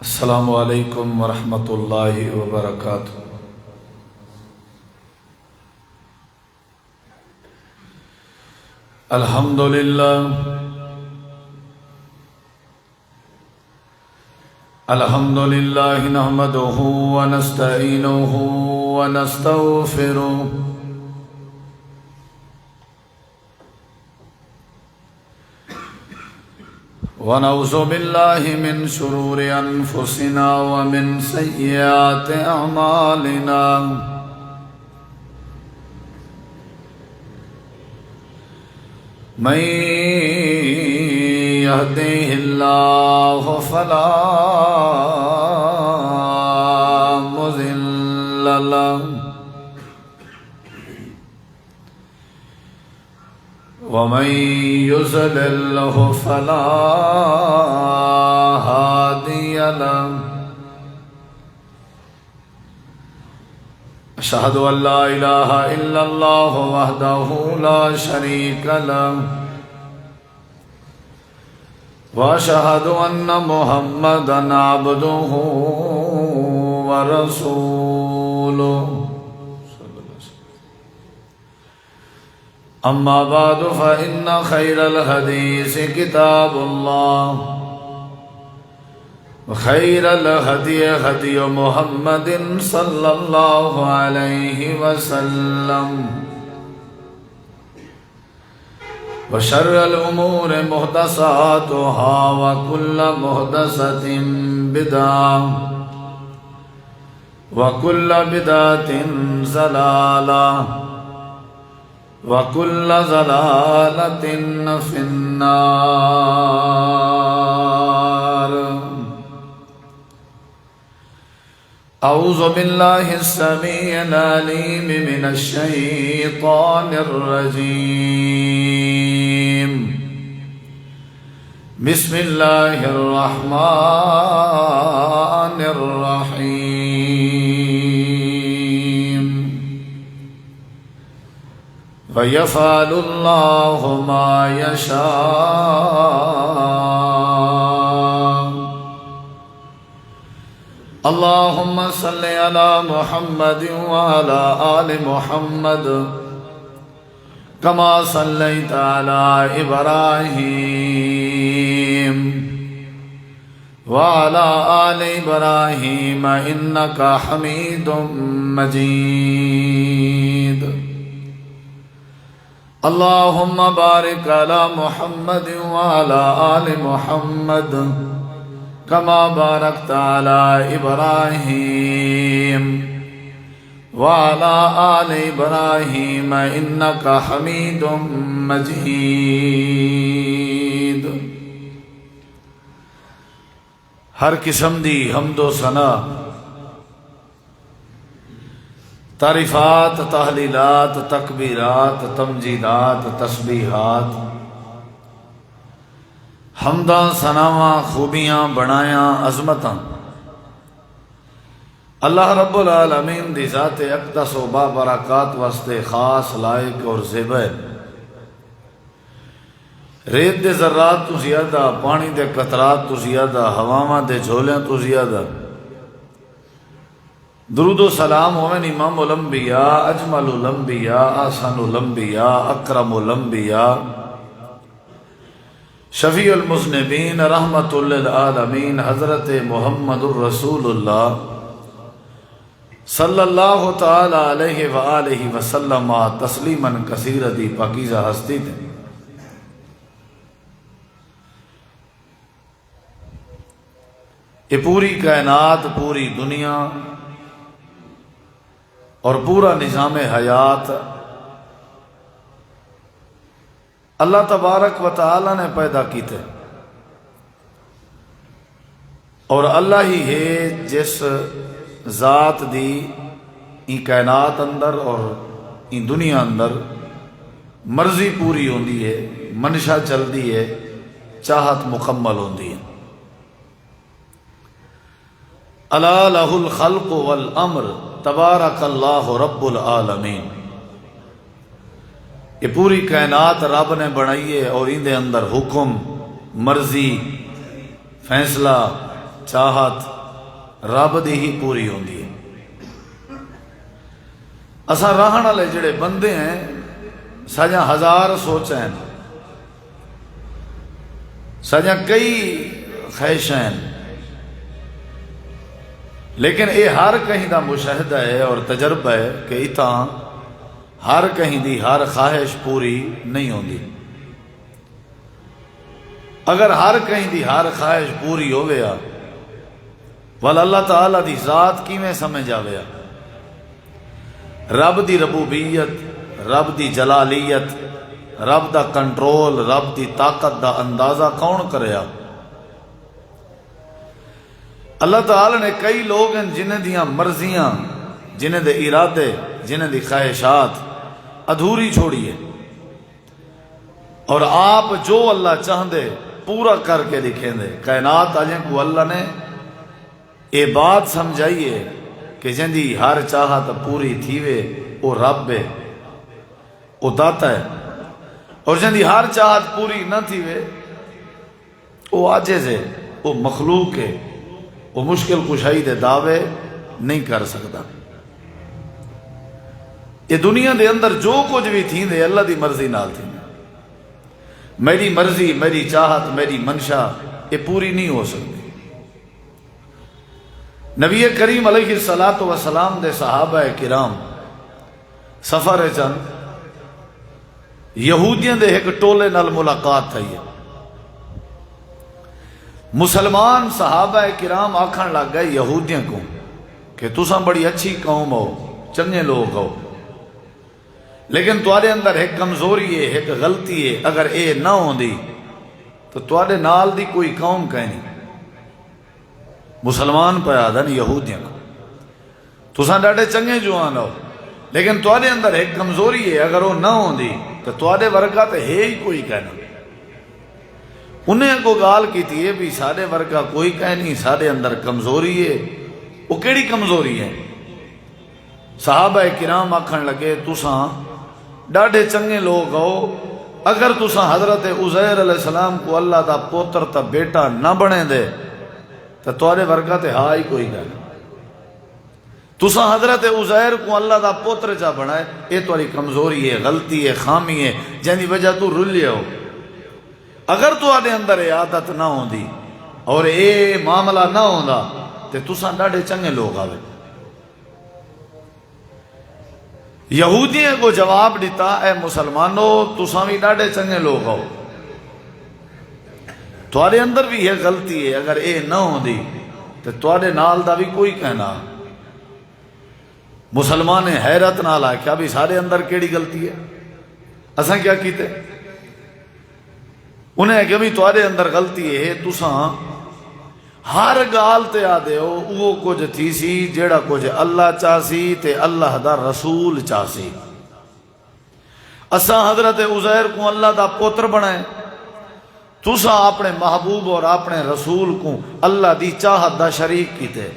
السلام علیکم ورحمۃ اللہ وبرکاتہ۔ الحمد للہ نحمدہ ونستعینہ ونستغفرہ ونعوذ باللہ من شرور انفسنا ومن سیئات اعمالنا، من يهده اللہ فلا مضل له ومن يضلل فلا هادي له، أشهد أن لا إله إلا الله وحده لا شريك له، وأشهد أن محمدا عبده ورسوله، أما بعد فإن خير الحديث كتاب الله، وخير الهدي هدي محمد صلى الله عليه وسلم، وشر الأمور محدثاتها وكل محدثة بدعة وكل بدعة ضلالة وكل ضلالة في النار۔ أعوذ بالله السميع العليم من الشيطان الرجيم، بسم الله الرحمن الرحيم، ويفعل الله ما يشاء۔ اللهم صل على محمد وعلى آل محمد كما صليت على إبراهيم وعلى آل إبراهيم إنك حميد مجيد۔ اللهم بارك على محمد وعلى آل محمد كما باركت على إبراهيم وعلى آل إبراهيم إنك حميد مجيد۔ ہر قسم دی حمد و ثنا، تعریفات، تحلیلات، تکبیرات، تمجیدات، تسبیحات، حمداں، ثناواں، خوبیاں، بڑایاں، عظمتاں اللہ رب العالمین دی ذات اقدس و بابرکات واسطے خاص، لائق اور زیبا ہے۔ ریت دے ذرات تو زیادہ، پانی دے قطرات تو زیادہ، ہواواں دے جھولیاں تو زیادہ درود و سلام ہوئن امام الانبیاء، اجمل الانبیاء، احسن الانبیاء، اکرم الانبیاء، شفیع المذنبین، رحمت للعالمین، حضرت محمد الرسول اللہ صلی اللہ تعالی علیہ وآلہ وسلم تسلیما کثیرا دی پاکیزہ ہستی تھے۔ یہ پوری کائنات، پوری دنیا اور پورا نظام حیات اللہ تبارک و تعالی نے پیدا کیتے، اور اللہ ہی ہے جس ذات دی این کائنات اندر اور این دنیا اندر مرضی پوری ہوندی ہے، منشا چلدی ہے، چاہت مکمل ہوندی ہے۔ الا لہ الخلق والامر، تبارک اللہ رب العالمین. یہ پوری کائنات رب نے بنائی ہے اور ان دے اندر حکم، مرضی، فیصلہ، چاہت رب دی ہی پوری ہوندی ہے. اساں رہن والے جڑے بندے ہیں سجا ہزار سوچیں، سجا کئی خواہشیں، لیکن یہ ہر کہیں دا مشاہدہ ہے اور تجربہ ہے کہ اتاں ہر کہیں دی ہر خواہش پوری نہیں ہوندی. اگر ہر کہیں دی ہر خواہش پوری ہوئے والا اللہ تعالیٰ دی ذات کیویں سمجھ آوے، رب دی ربوبیت، رب دی جلالیت، رب دا کنٹرول، رب دی طاقت دا اندازہ کون کریا؟ اللہ تعالیٰ نے کئی لوگ ہیں جنہیں دیاں مرضیاں، جنہیں دے ارادے، جنہیں دی خواہشات ادھوری چھوڑی ہے، اور آپ جو اللہ چاہندے پورا کر کے دکھیں دے. کائنات آجیں کو اللہ نے یہ بات سمجھائیے کہ جن دی ہر چاہت پوری تھیوے وہ رب ہے، وہ داتا ہے، اور جن دی ہر چاہت پوری نہ تھیوے وہ عاجز ہے، وہ مخلوق ہے، وہ مشکل کشائی دے دعوے نہیں کر سکتا. یہ دنیا دے اندر جو کچھ بھی تھی دے اللہ دی مرضی نال تھی. میری مرضی، میری چاہت، میری منشا یہ پوری نہیں ہو سکتی. نبی کریم علیہ الصلوۃ والسلام دے صحابہ کرام سفر چند یہودیاں دے ایک ٹولے نال ملاقات تھی. مسلمان صحابہ کرام آکھن لگ گئے یہودیاں کو کہ تساں بڑی اچھی قوم ہو، چنگے لوگ ہو، لیکن تواڈے اندر ایک کمزوری ہے، ایک غلطی ہے. اگر اے نہ ہوندی تو تواڈے نال دی کوئی قوم کہیں نہیں. مسلمان پہ آدھن یہودیاں کو تساں ڈاڈے چنگے جوان ہو، لیکن تواڈے اندر ایک کمزوری ہے، اگر وہ نہ ہوندی تو تواڈے ورگا تو ہے ہی کوئی کہنا. انہیں کو گال کی تھی بھی سارے ورگا کوئی کہہ نہیں، سارے اندر کمزوری ہے. وہ کیڑی کمزوری ہے؟ صحابہ کرام آکھن لگے تساں ڈاڈے چنگے لوگ ہو، اگر تساں حضرت عزیر علیہ السلام کو اللہ دا پوتر تا بیٹا نہ بنے دے تو تواڈے ورگا تے ہاں ہی کوئی گل. تساں حضرت عزیر کو اللہ دا پوتر چا بنائے، یہ تواڈی کمزوری ہے، غلطی ہے، خامی ہے، جن دی وجہ تو رلے ہو. اگر تواڈے اندر یہ عادت نہ ہوندی اور یہ معاملہ نہ ہوندا تے تساں ڈاڈے چنگے لوگ آوے. یہودیوں کو جواب دیتا، اے مسلمانوں تساں بھی ڈاڈے چنگے لوگ ہو، تواڈے اندر بھی یہ غلطی ہے، اگر اے نہ ہوندی تو تواڈے نال دا بھی کوئی کہنا. مسلمان نے حیرت نال آکھیا بھی سارے اندر کیڑی غلطی ہے، اساں کیا کیتے؟ انہیں کہ بھی تواڈے اندر غلطی ہے، تساں ہر گال تے آدے ہو وہ کچھ تھی سی جیڑا کچھ اللہ چاہسی تے اللہ دا رسول چاہسی. اساں حضرت عزیر کو اللہ دا پوتر بنائے، تساں اپنے محبوب اور اپنے رسول کو اللہ دی چاہت دا شریک کیتے.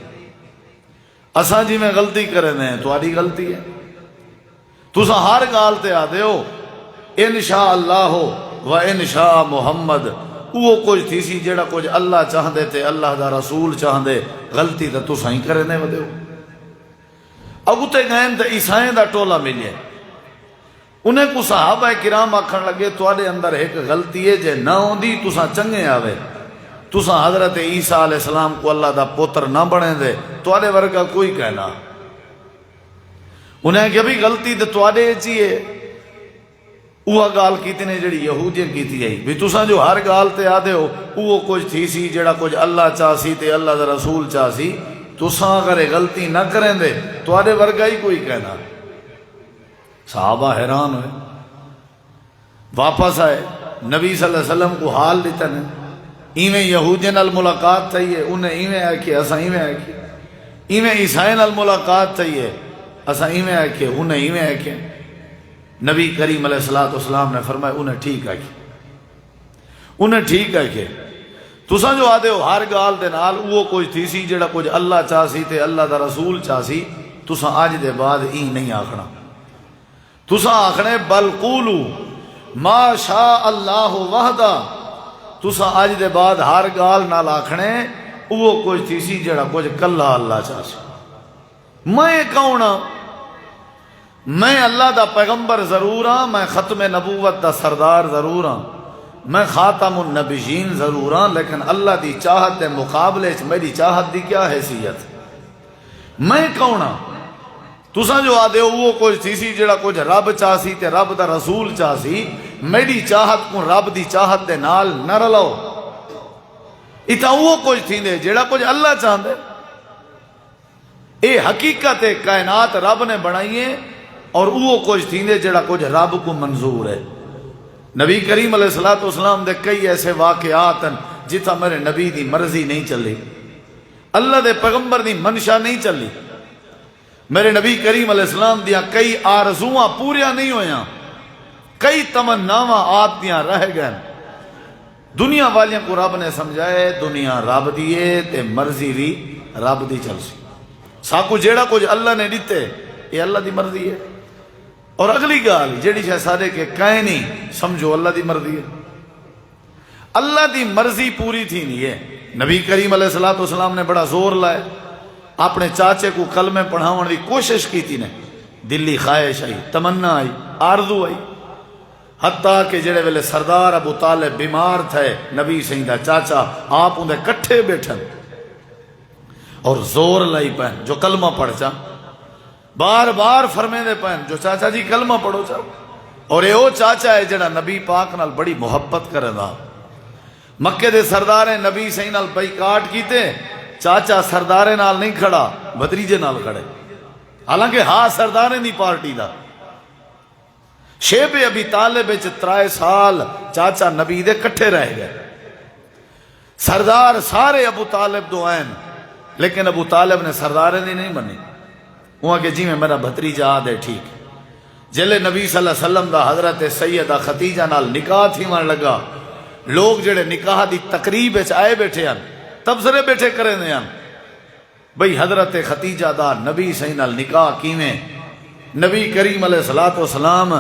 اساں جی میں غلطی کرے نے تواڈی غلطی ہے. تساں ہر گال تے آدے ہو انشاء اللہ و انشاء محمد، وہ کچھ تھی سی جیڑا کچھ اللہ چاہندے تے اللہ دا رسول چاہندے، غلطی تے تساں ہی کرنے ودے ہو. اگو تے گئن تے عیسائیں دا ٹولا ملے، انہیں کو صحابہ کرام آکھن لگے تواڈے اندر ایک غلطی ہے، جے نہ ہوندی تساں چنگے آوے، تساں حضرت عیسیٰ علیہ السلام کو اللہ دا پوتر نہ بنے دے، تواڈے ورگا کوئی کہنا. انہیں کہ بھی غلطی تے تواڈے چیئے. وہ گال کیتی نے جڑی یہودیاں کیتی ہے بھی تساں جو ہر گال تے آدھے ہو وہ کچھ تھی سی جڑا کچھ اللہ چاہسی تے اللہ دا رسول چاہسی، تساں اگر غلطی نہ کریں دے تواڈے ورگا ہی کوئی کہنا. صحابہ حیران ہوئے، واپس آئے، نبی صلی اللہ علیہ وسلم کو حال دیتا نے ایویں یہودیاں نال ملاقات چاہیے، انہیں ایویں آکھے اساں ایویں آکھے، ایویں عیسائی نال ملاقات چاہیے، اساں ایویں آکھے انہیں ایویں آکھے. نبی کریم علیہ السلام نے فرمایا انہیں ٹھیک آکھے، انہیں ٹھیک آکھے. تساں جو آدھے ہو ہر گال دے نال وہ کچھ تھی سی جڑا کچھ اللہ چاہسی تے اللہ دا رسول چاہسی، تساں اج دے بعد ای نہیں آکھنا، تساں آکھنے بل قولو ما شاء اللہ وحدہ، تساں اج دے بعد ہر گال نال آکھنے وہ کچھ تھی سی جڑا کچھ کلا اللہ چاہ سی۔ میں کون ہاں؟ میں اللہ دا پیغمبر ضرور ہاں، میں ختم نبوت دا سردار ضرور ہاں، میں خاتم النبیین ضرور ہاں، لیکن اللہ دی چاہت دے مقابلے چ میری چاہت دی کیا حیثیت؟ میں کون ہاں؟ تساں جو آدھے ہو وہ کچھ تھی سی جڑا کچھ رب چاہ سی تے رب دا رسول چاہ سی، میری چاہت کو رب دی چاہت دے نال نہ رلو، اتنا وہ کچھ تھی دے جڑا کچھ اللہ چاہن دے۔ اے حقیقت کائنات رب نے بنائیے اور وہ کچھ تھی دے جڑا کچھ رب کو منظور ہے۔ نبی کریم علیہ السلام دے کئی ایسے واقعات ہیں جتا میرے نبی دی مرضی نہیں چلی، اللہ دے پیغمبر دی منشا نہیں چلی، میرے نبی کریم علیہ السلام دیا کئی آرزواں پوریاں نہیں ہویاں، کئی تمناواں آپ دیاں رہ گئے۔ دنیا والیاں کو رب نے سمجھائے دنیا رب دیے تے مرضی بھی رب دی چل سی، ساکو جیڑا کچھ اللہ نے دیتے یہ اللہ دی مرضی ہے۔ اور اگلی گال جیڑی شاہ سارے کے کہیں نہیں سمجھو اللہ دی مرضی ہے، اللہ دی مرضی پوری تھی نہیں ہے۔ نبی کریم علیہ السلام نے بڑا زور لائے، اپنے چاچے کو کلمے پڑھاؤن دی کوشش کی تھی نے، دلی خواہش آئی، تمنا آئی، آرزو آئی، حتیٰ کہ جڑے ویلے سردار ابو طالب بیمار تھے، نبی سیدہ چاچا آپ اندھے کٹھے بیٹھن اور زور لائی پہن جو کلمہ پڑھ چا، بار بار فرمے دے پہن جو چاچا جی کلمہ پڑھو چا، اور یہ وہ چاچا ہے جڑا نبی پاک نال بڑی محبت کرے دا۔ مکے دے سردارے نبی سیدہ نال بائی کاٹ کیتے، چاچا سردارے نال نہیں کھڑا بھتریجے نال کھڑے، حالانکہ ہاں سردارے نہیں پارٹی دا۔ شیب ابی طالب 3 سال چاچا نبی دے کٹھے رہ گئے، سردار سارے ابو طالب دو آئین، لیکن ابو طالب نے سردارے نہیں منی، وہاں کہ جی میں میرا بھتریجہ آدھے ٹھیک۔ جلے نبی صلی اللہ علیہ وسلم دا حضرت سیدہ خدیجہ نال نکاح تھی من لگا، لوگ جڑے نکاح دی تقریب آئے بیٹھے ہیں تبصرے بیٹھے کریں دے ہیں بھئی حضرت خدیجہ دا نبی صحیح نال نکاح کیویں؟ نبی کریم علیہ السلام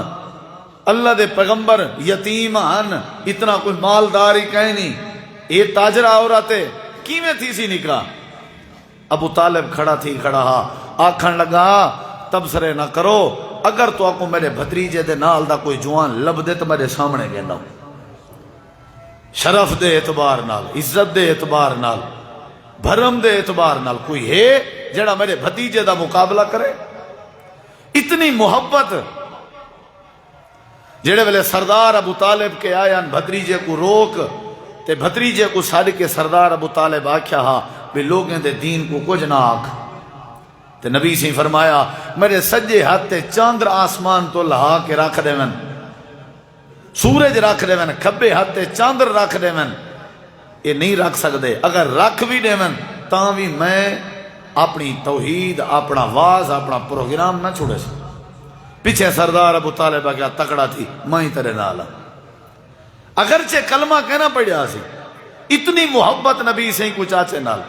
اللہ دے پیغمبر یتیم ہن، اتنا کوئی مالدار ہی کہیں نہیں، یہ تاجرہ عورتیں کیویں تھی سی نکاح؟ ابو طالب کھڑا تھی کھڑا ہا، آکھن لگا تبصرے نہ کرو، اگر تو آکو میرے بھتریجے دے نال دا کوئی جوان لب دے تو میرے سامنے گینا، شرف دے اعتبار نال، عزت دے اعتبار نال، بھرم دے اعتبار نال کوئی ہے جڑا میرے بھتیجے دا مقابلہ کرے؟ اتنی محبت جڑے ویلے سردار ابو طالب کے آیان بھتریجے کو روک تے بھتریجے کو ساڑھ کے سردار ابو طالب آکھیا ہا بھی لوگیں دے دین کو کچھ نہ آکھ، تے نبی سے فرمایا میرے سجے ہاتھ تے چاندر آسمان تو لہا کے رکھ دے من، سورج رکھ دے من، کھبے ہاتھ تے چاندر رکھ دے من، یہ نہیں رکھ سکتے، اگر رکھ بھی دے من تاں بھی میں اپنی توحید اپنا واز اپنا پروگرام نہ چھوڑے سے۔ پیچھے سردار ابو طالب کیا تکڑا تھی، میں ہی تیرے نالا، اگرچہ کلمہ کہنا پڑیا سی، اتنی محبت نبی سے ہی کچھ آچے نال۔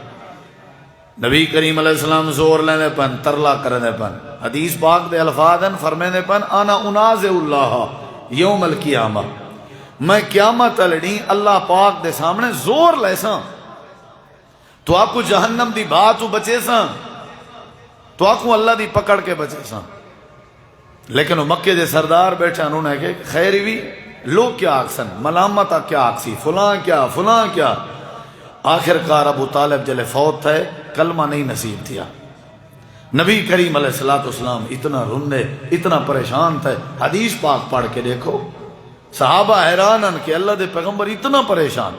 نبی کریم علیہ السلام زور لینے پن، ترلا کرنے پن، حدیث پاک دے الفاظ ہیں فرمینے پن انا انازع اللہ یوم القیامہ، میں قیامت لڑی اللہ پاک دے سامنے زور لے ساں، تو آپ کو جہنم دی بات بچے ساں، تو آپ کو اللہ دی پکڑ کے بچے ساں۔ لیکن وہ مکے دے سردار بیٹھے انہوں نے کہ خیری بھی لوگ کیا آکسن، ملامت کیا آکسی، فلاں کیا۔ آخر کار ابو طالب جلے فوت تھے، کلمہ نہیں نصیب تھیا۔ نبی کریم علیہ السلام اتنا روندے، اتنا پریشان تھے، حدیث پاک پڑھ کے دیکھو، صحابہ حیرانن کہ اللہ دے پیغمبر اتنا پریشان،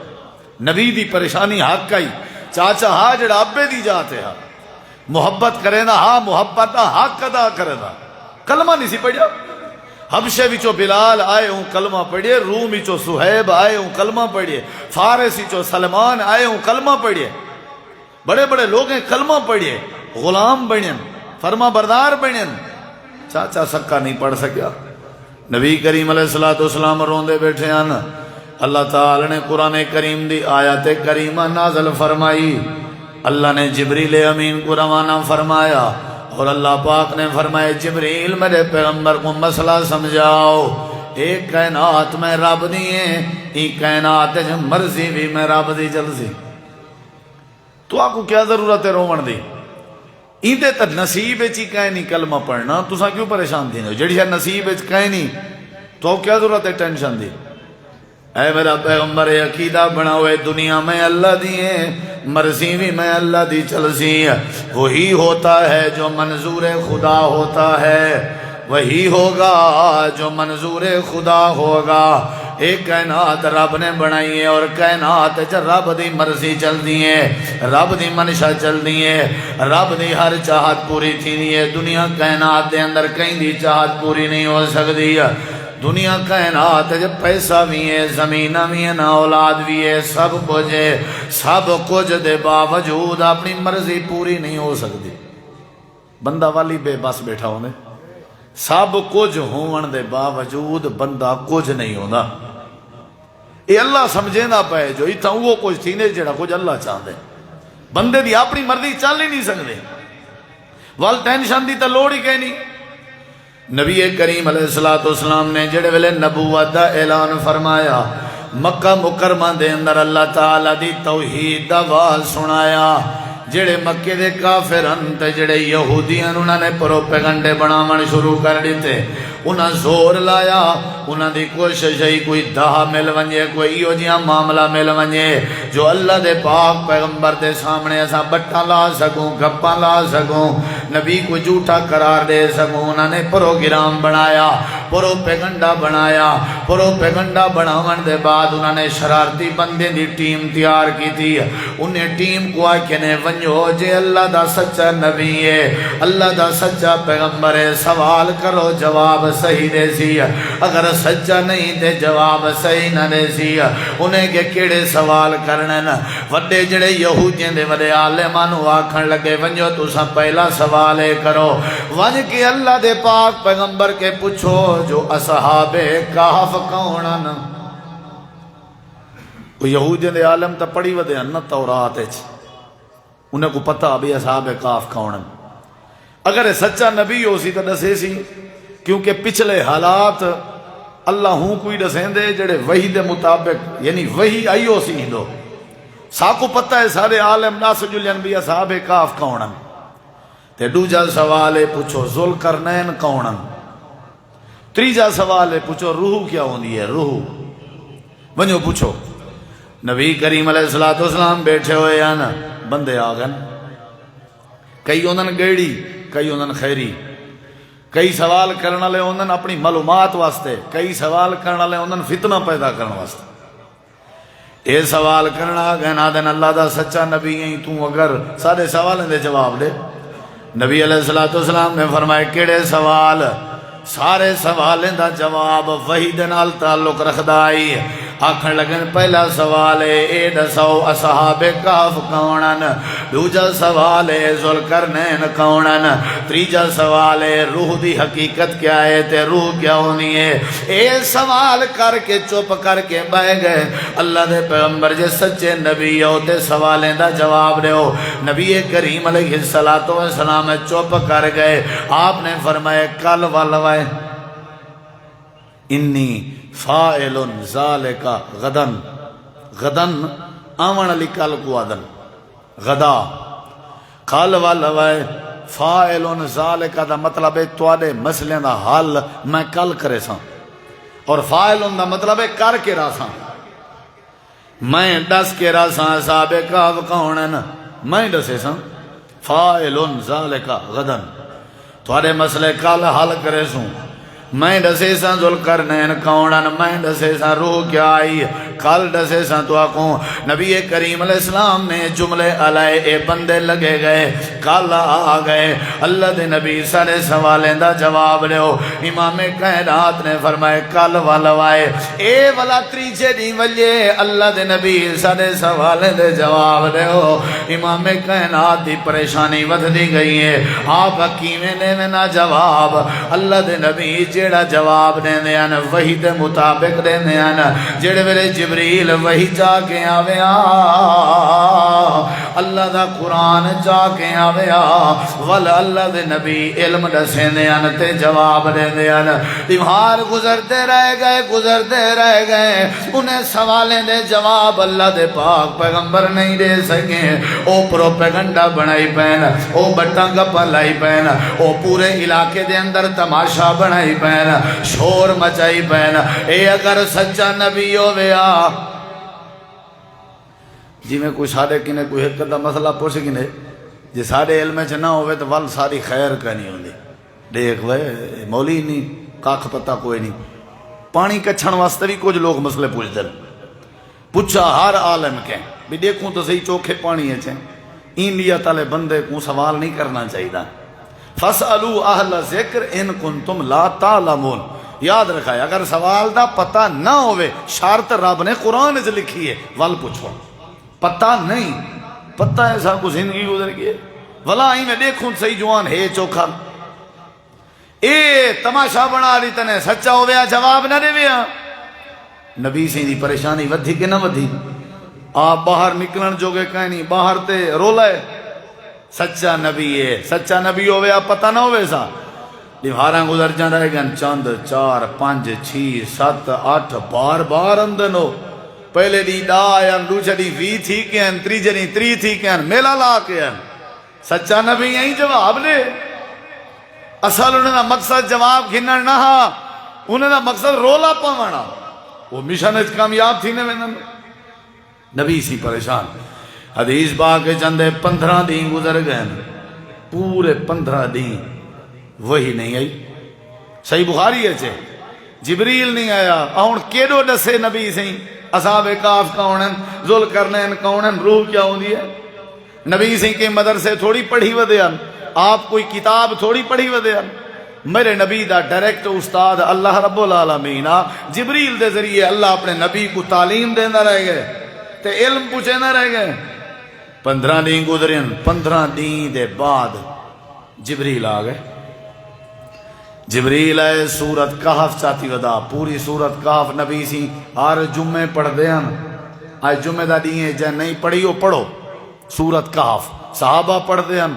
نبی دی پریشانی حق آئی، چاچا ہاں جڑا ابے دی جاتے ہاں، محبت کرے نا ہاں محبت حق ادا کرے نا، کلمہ نہیں سی پڑھیا۔ حبشے وچو بلال آئے ہوں کلمہ پڑھیے، روم وچو سہیب آئے ہوں کلمہ پڑھیے، فارس وچو سلمان آئے ہوں کلمہ پڑھیے، بڑے بڑے لوگ ہیں کلمہ پڑھیے، غلام بنین، فرما بردار بنین، چاچا سکا نہیں پڑھ سکیا۔ نبی کریم علیہ السلام روندے بیٹھے ہیں، اللہ تعالی نے قرآن کریم دی آیات کریمہ نازل فرمائی، اللہ نے جبریل امین کو روانہ فرمایا اور اللہ پاک نے فرمایا جبریل میرے پیغمبر کو مسئلہ سمجھاؤ، ایک کائنات میں رب دیئے، ایک کائنات جو مرضی بھی میں رب دی جلسی، تو آپ کو کیا ضرورت ہے رومن دی؟ ایندے تا نصیب چی کہیں نہیں کلمہ پڑھنا، تو ساں کیوں پریشان تھی نہیں؟ جڑی ہے نصیب کہیں نہیں تو کیا ضرورت ہے ٹینشن دی؟ اے میرا پیغمبر عقیدہ بنا ہوئے دنیا میں اللہ دیئے، مرضی بھی میں اللہ دی چلسی، وہی ہوتا ہے جو منظور خدا ہوتا ہے، وہی ہوگا جو منظور خدا ہوگا۔ ایک کائنات رب نے بنائی ہے اور کائنات رب دی مرضی چل دی ہے، رب دی منشا چل دی ہے، رب دی ہر چاہت پوری تھی نہیں ہے۔ دنیا کائنات دے اندر کہیں دی چاہت پوری نہیں ہو سکتی ہے۔ دنیا کائنات جب پیسہ بھی ہے، زمینہ بھی ہے، نہ اولاد بھی ہے، سب کچھ ہے، سب کچھ دے باوجود اپنی مرضی پوری نہیں ہو سکتی۔ بندہ والی بے بس بیٹھا ہونے، سب کچھ ہون دے باوجود بندہ کچھ نہیں ہونا۔ یہ اللہ سمجھے نہ پائے جو اتنا وہ کچھ تھی نہیں جڑا کچھ اللہ چاہتے، بندے دی اپنی مرضی چل ہی نہیں سکتے، وال ٹینشن دی تا لوڑ ہی کہیں نہیں۔ نبی کریم علیہ السلام نے جڑے ویلے نبوت دا اعلان فرمایا، مکہ مکرمہ دے اندر اللہ تعالیٰ دی توحید دا واز سنایا، جڑے مکے دے کافرن تے جڑے یہودیاں انہوں نے پروپیگنڈے بناون شروع کر دیتے، انہاں زور لایا، انہاں دی کوشش ہے کوئی دہا مل ونجے، کوئی ایو جیاں معاملہ مل ونجے جو اللہ دے پاک پیغمبر دے سامنے ایسا بٹا لا سکوں، گپا لا سکوں، نبی کو جھوٹا قرار دے سکوں۔ انہوں نے پروگرام بنایا، پروپیگنڈا بنایا، پروپیگنڈا بناون دے بعد انہوں نے شرارتی بندے دی ٹیم تیار کی تھی، انہیں ٹیم کو آکے نے ونجو جے اللہ دا سچا نبی ہے، اللہ دا سچا پیغمبر ہے، سوال کرو جواب صحیح دے سی، اگر سچا نہیں دے جواب صحیح نہ دے سی۔ انہیں کہ کیڑے سوال کرنے نا، وڈے جڑے یہودیاں دے وڈے عالمانو آکھن لگے ونجو تساں پہلا سوال کرو، ونج کے اللہ دے پاک پیغمبر کے پوچھو جو اصحاب کہف کونن۔ یہودیاں دے عالم تا پڑھی ودے ہیں نا تورات ہے، انہیں کو پتہ بھی اصحاب کہف کونن۔ اگر سچا نبی ہو سی تو دسے سی، کیونکہ پچھلے حالات اللہ ہوں کوئی دسیں دے جڑے وحی دے مطابق، یعنی وحی آئی ہو سی دو ساکو پتہ ہے سارے عالم ناسج الانبیاء اصحاب کہف کونن۔ تے دوجا سوال ہے پوچھو ذوالقرنین کونن۔ تیجا سوال ہے پوچھو روح کیا ہوندی ہے، روح ونجو پوچھو۔ نبی کریم علیہ السلام بیٹھے ہوئے ہیں نا، بندے آگن، کئی انہوں گیڑی، کئی انہوں خیری، کئی سوال کرنا لے انہوں اپنی معلومات واسطے، کئی سوال کرنا لے انہوں فتنہ پیدا کرنا واسطے۔ اے سوال کرنا آگے نا دن اللہ دا سچا نبی ہیں تو اگر سارے سوالیں دے جواب دے۔ نبی علیہ السلام نے فرمائے کیڑے سوال؟ سارے سوالیں دا جواب وحی دے نال تعلق رکھدا آئی۔ آکھن لگن پہلا سوال ہے اے دسو اصحاب کہف کونن، دوجا سوال ہے ذوالقرنین کونن، تیجا سوال ہے روح دی حقیقت کیا ہے تے روح کیا ہونی ہے۔ اے سوال کر کے چپ کر کے بہ گئے۔ اللہ دے پیغمبر جے سچے نبی ہو تے سوالیں دا جواب دے ہو۔ نبی کریم علیہ السلام چپ کر گئے۔ آپ نے فرمایا کل والوائے انی فائل ذالک غدن، غدن آمن علی کل کو آدن، غدا کل والوائے فائل ذالک دا مطلب ہے توڑے مسئلے دا حل میں کل کرے ساں، اور فائل دا مطلب ہے کر کے راساں، میں دس کے راساں صحابہ کہف کونن، میں دسے ساں فائل ذالک غدن، توڑے مسئلے کل حل کرے سوں، میں دسے ساں ذوالقرنین کونن، میں دسے ساں روح کیا آئی، کل دسے ساں تو آکوں۔ نبی کریم علیہ السلام نے جملے علیہ اے بندے لگے گئے، کل آ گئے، اللہ دے نبی سارے سوالیں دا جواب لے ہو۔ امام کائنات نے فرمائے کل والوائے اے والا تریجے نہیں ولیے، اللہ دے نبی سارے سوالیں دے جواب لے ہو۔ امام کائنات دی پریشانی ودھ دی گئی ہے، آپ حکیمیں نے میں نہ جواب، اللہ دے نبی جیڑا جواب دینے ہیں وحی دے مطابق دینے ہیں، جیڑے میرے جبریل وہی جا کے آویا اللہ دا قرآن جا کے آویا ول اللہ دے نبی علم دسیں دیان تے جواب دے دیان تیمہار گزرتے رہ گئے انہیں سوالیں دے جواب اللہ دے پاک پیغمبر نہیں دے سکے او پروپیگنڈا بنائی پین او بٹاں گپا لائی پین او پورے علاقے دے اندر تماشا بنائی پین شور مچائی پین اے اگر سچا نبی ہویا جی میں کوئی ساڑے کنے کوئی حقیقت دا مسئلہ پوچھ کنے جی ساڑے علم چ نہ ہوئے تو ول ساری خیر کا نہیں ہوندی دیکھ وے مولی نہیں کاکھ پتہ کوئی نہیں پانی کچھن واسطے بھی کچھ لوگ مسئلے پوچھ دل پوچھا ہر عالم کے بھی دیکھوں تو صحیح چوکھے پانی ہے چھیں انڈیا تالے بندے کو سوال نہیں کرنا چاہیے فَاسْأَلُوا أَهْلَ ذِكْرِ إِن كُنتُمْ لَا تَعْلَمُونَ یاد رکھا ہے اگر سوال دا پتہ نہ ہوئے شرط رب نے قرآن سے لکھی ہے ول پوچھو پتہ نہیں پتہ ہے صاحب کو زندگی گزر گئی ولا ہی میں دیکھوں صحیح جوان ہے چوکھا اے تماشا بنا لی تنے سچا ہویا جواب نہ دے ویا نبی سے دی پریشانی ودھی کہ نہ ودھی آپ باہر نکلن جو گے کہیں نہیں باہر تے رولا ہے سچا نبی ہے سچا نبی ہویا پتہ نہ ہوئے سا دیوہاراں گزر جان رہے گن چند 4 5 6 7 8 بار اندن ہو پہلے دی دا آیا دوسرے دی وی تھی کہن تریجے دی تری تھی کہن میلا لا کہن سچا نبی یہی جواب لے اصل انہیں دا مقصد جواب گھنن نہ انہیں دا مقصد رولا پاونا وہ مشن اچ کامیاب تھی نے نبی سی پریشان حدیث با کے چندے 15 دن گزر گئے پورے 15 دن وہی نہیں آئی صحیح بخاری ہے چھے جبریل نہیں آیا اون کیڑو دسے نبی سی اصحاب کاف کونن ذل کرنین کونن روح کیا ہوندی ہے نبی سی کے مدرسے تھوڑی پڑھی ودیان آپ کوئی کتاب تھوڑی پڑھی ودیان میرے نبی دا ڈائریکٹ استاد اللہ رب العالمین جبریل دے ذریعے اللہ اپنے نبی کو تعلیم دینا رہ گئے تے علم پوچھے نہ رہ گئے 15 دن گزرین 15 دن دے بعد جبریل آ گئے جبریل آئے سورت کہف چاہتی ودا پوری سورت کہف نبی سی ہر جمعے پڑھ دیں آج جمعے دا دیئے جائے نہیں پڑھی ہو پڑھو سورت کہف صحابہ پڑھ دیں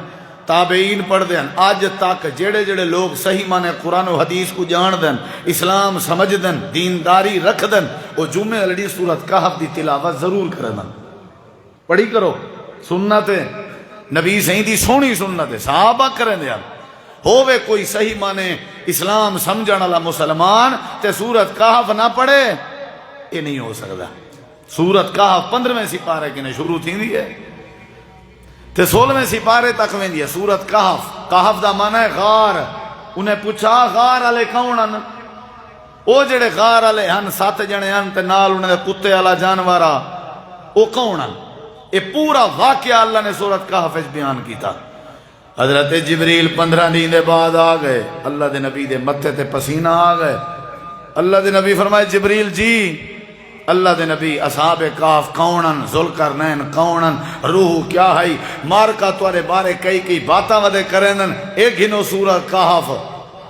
تابعین پڑھ دیں آج تک جڑے جڑے لوگ صحیح مانے قرآن و حدیث کو جان دیں اسلام سمجھ دیں دینداری رکھ دیں وہ جمعے علی سورت کہف دی تلاوت ضرور کرنا پڑھی کرو سنت نبی صحیح دی سونی سنت صحابہ کریں دیں ہووے کوئی صحیح مانے اسلام سمجھن والا مسلمان تے سورت کہف نہ پڑھے یہ نہیں ہو سکتا سورت کہف 15ویں سپارے کی نے شروع تھی دی ہے تے 16ویں سپارے تک میں دی ہے سورت کہف دا معنی ہے غار انہیں پوچھا غار والے کون ہیں او جڑے غار والے ہن 7 جنے ہن تے نال انہیں دے کتے والا جانورا او کون ہیں یہ پورا واقعہ اللہ نے سورت کہف وچ بیان کیتا حضرت جبریل 15 دن دے بعد آ گئے اللہ دے نبی دے متھے تے پسینہ آ گئے اللہ دے نبی فرمائے جبریل جی اللہ دے نبی اصحاب کاف کونن ذوالقرنین کونن روح کیا ہے مارکا توارے بارے کئی باتاں ودے کرنن ایک گھنو سورہ کہف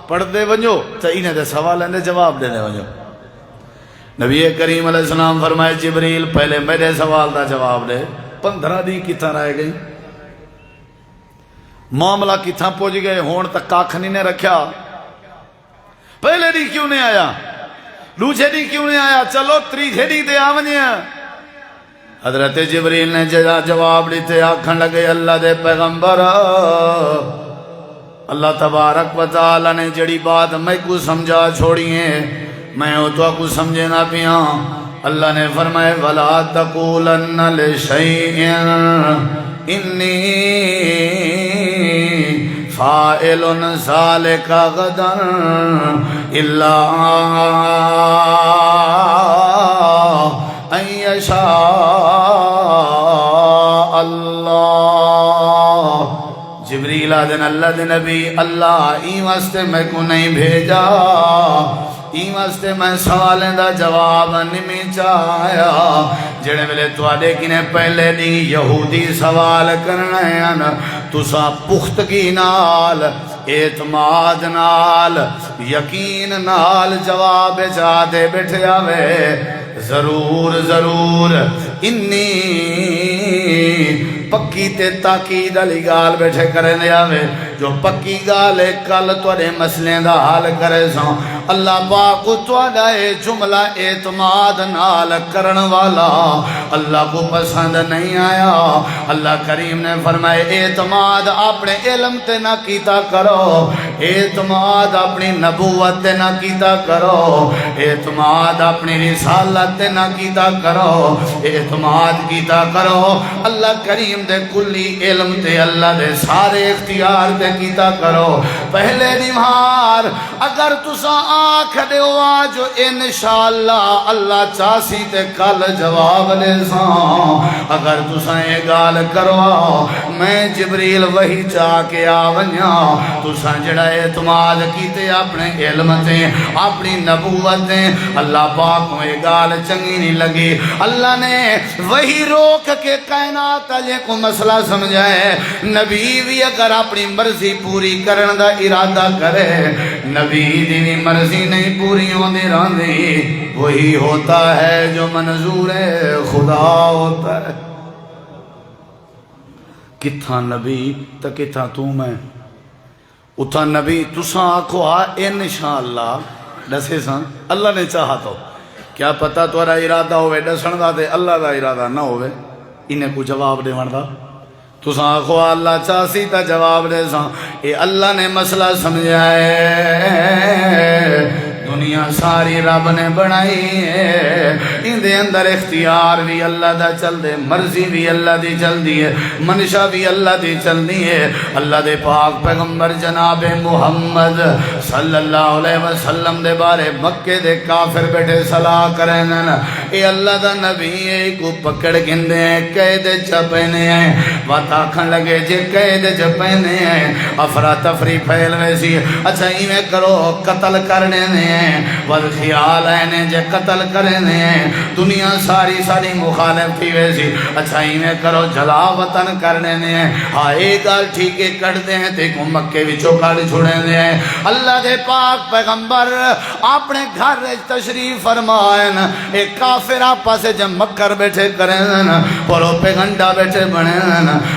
پڑھ دے ونجو تو انہیں دے سوال دے جواب دے ونجو نبی کریم علیہ السلام فرمائے جبریل پہلے میرے سوال دا جواب دے 15 دن کتنا رہ گئی معاملہ کتھاں پہنچ گئے ہون تک کاکھ نہیں نے رکھیا پہلے دی کیوں نہیں آیا دوسرے دی کیوں نہیں آیا چلو تیسرے دی تے آونیا حضرت جبریل نے جواب لیتے آکھن لگے اللہ دے پیغمبر اللہ تبارک و تعالی نے جڑی بات میں کو سمجھا چھوڑی ہے میں او تو کو سمجھے نہ پیاں اللہ نے فرمائے ولا تقولن لشیء انی فائل ذالک غدا الا ان یشاء اللہ جبریل آدن اللہ دے نبی اللہ این واسطے میں کو نہیں بھیجا این واسطے میں سوالیں دا جواب نہیں چاہیا جڑے ملے توڑے کنے پہلے دی یہودی سوال کرنا ہے تسا پختگی نال اعتماد نال یقین نال جواب جاتے بیٹھے آوے ضرور ضرور انی پکی تے تاکید علی گال بیٹھے کرے دیا وے جو پکی گال ہے کل توڑے مسئلے دا حال کرے ساں اللہ پاک توڑا ہے جملہ اعتماد نال کرن والا اللہ کو پسند نہیں آیا اللہ کریم نے فرمائے اعتماد اپنے علم تے نہ کیتا کرو اعتماد اپنی نبوت تے نہ کیتا کرو اعتماد اپنی رسالت تے نہ کیتا کرو اعتماد کیتا کرو اللہ کریم دے کلی علم تے اللہ دے سارے اختیار تے کیتا کرو پہلے نمہار اگر تسا آنکھ دے ہوا جو انشاءاللہ اللہ چاسی تے کل جواب دے ساں اگر تسا یہ گال کروا میں جبریل وہی چاہ کے آونیا تسا جڑا اعتماد کیتے اپنے علم تے اپنی نبوت تے اللہ پاک کو یہ گال چنگی نہیں لگی اللہ نے وہی روک کے کائنات علیہ کو مسئلہ سمجھائے نبی بھی اگر اپنی مرضی پوری کرن دا ارادہ کرے نبی دی مرضی نہیں پوری ہوندی رہندی وہی ہوتا ہے جو منظور خدا ہوتا ہے کتھا نبی تا کتھا تو میں اتھا نبی تساں آکھو انشاءاللہ دسے ساں اللہ نے چاہا تو کیا پتہ تورا ارادہ ہوئے دسن دا تے اللہ دا ارادہ نہ ہوئے انہیں کو جواب دے وردہ تو ساں آخو اللہ چاہسی تا جواب دے ساں اے اللہ نے مسئلہ سمجھائے دنیا ساری رب نے بنائی ہے ان دے اندر اختیار بھی اللہ دا چل دے مرضی بھی اللہ دی چل دی ہے منشا بھی اللہ دی چل دی ہے اللہ دے پاک پیغمبر جناب محمد صلی اللہ علیہ وسلم دے بارے مکے دے کافر بیٹھے صلاح کریں اے اللہ دا نبی اے کو پکڑ گندے ہیں قید چپینے ہیں واتاکھن لگے جے قید چپینے ہیں افراتفری پھیل ویسی اچھا ایمیں کرو قتل کرنے ہیں ود خیال ہے جے قتل کرنے دنیا ساری ساری مخالف تھی ویسی اچھا ہی میں کرو جلا وطن کرنے آئے گال ٹھیکے کٹ دیں تے کو مکے وچوں کٹ چھوڑے دیں اللہ دے پاک پیغمبر اپنے گھر تشریف فرمائن ایک کافر آپا سے جب مکر بیٹھے کریں پرو پیغنڈا بیٹھے بنیں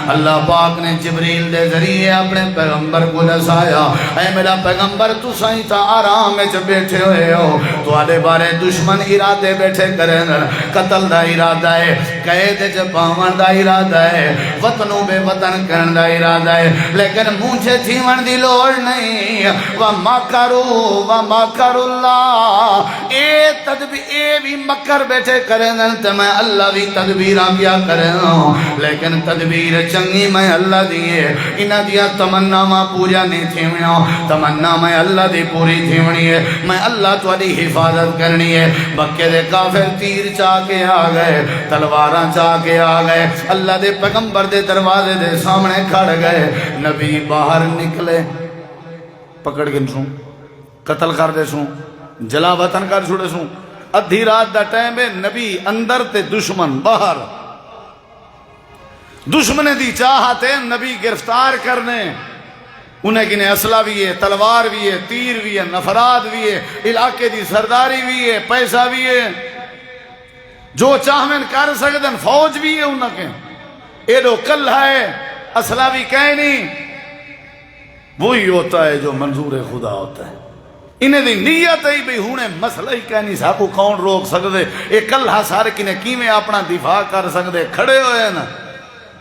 اللہ پاک نے جبریل دے ذریعے اپنے پیغمبر کو نسایا اے میرا پیغمبر تو سائیں تا آرام میں جب بیٹھے ہوئے ہو تو آدھے بارے دشمن ارادے بیٹھے کریں قتل دا ارادہ ہے قید جپاون دا ارادہ ہے وطنوں بے وطن کرن دا ارادہ ہے لیکن مونچے تھیون دی لوڑ نہیں وَمَكَرُ اللَّهِ اے تدبیر اے بھی مکر بیٹھے کریں تو میں اللہ بھی تدبیرہ کیا کریں لیکن تدبیر چنگی میں اللہ دیئے انہ دیا تمنا ماں پوریا نہیں تھیونیا تمنا میں اللہ دی پوری تھیونی ہے میں اللہ توالی حفاظت کرنی ہے بکے دے کافر تیر چاہ کے آ گئے تلواراں چاہ کے آ گئے اللہ دے پیغمبر دے دروازے دے سامنے کھڑ گئے نبی باہر نکلے پکڑ گن سوں قتل کر دے سوں جلا وطن کر چھوڑے سوں ادھی رات دا ٹائم ہے نبی اندر تے دشمن باہر دشمن دی چاہتے نبی گرفتار کرنے انہیں کنے اسلحہ بھی ہے تلوار بھی ہے تیر بھی ہے نفرات بھی ہے علاقے دی سرداری بھی ہے پیسہ بھی ہے جو چاہمن کر سکتن فوج بھی ہے انہیں کے ایڈو کل ہے اسلحہ بھی کہیں نہیں وہی ہوتا ہے جو منظور خدا ہوتا ہے انہیں دی نیت ہی بھی ہونے مسئلہ ہی کہنی ساکو کون روک سکتے ایک کلہ سارے کنے کیویں اپنا دفاع کر سکتے کھڑے ہوئے نا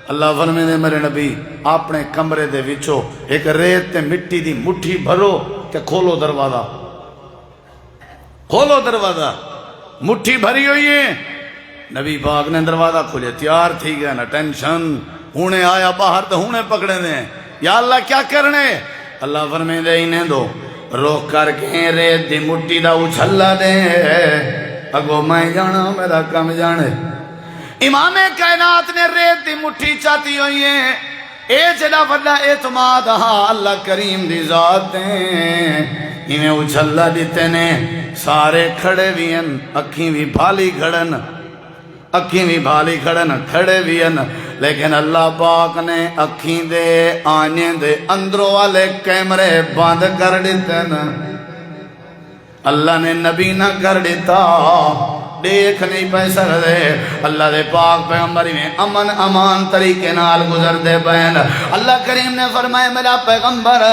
اللہ فرمینے میرے نبی اپنے کمرے دے وچو ایک ریت تے مٹی دی مٹھی بھرو تے کھولو دروازہ مٹھی بھری ہوئی ہے نبی پاک نے دروازہ کھولے تیار تھی گیا نا ٹینشن ہونے آیا باہر تو ہونے پکڑے دیں یا اللہ کیا کرنے اللہ فرمینے انہیں دو روک کر کے ریت دی مٹھی دا اچھلا دیں اگو میں جانا میرا کم جانے امام کائنات نے ریت دی مٹھی چاہتی ہوئی ہے اے جڑا وڈا اعتماد ہاں اللہ کریم دی ذات دیں انہیں اچھلا دیتے نے سارے کھڑے بھی ہیں اکھیں بھی بھالی کھڑن کھڑے بھی ہیں لیکن اللہ پاک نے اکھیں دے آنے دے اندروں والے کیمرے بند کر دیتے نا اللہ نے نبی نہ کر دیتا دیکھ نہیں پہ سکتے اللہ دے پاک پیغمبر میں امن امان طریقے نال گزر دے پین اللہ کریم نے فرمایا میرا پیغمبر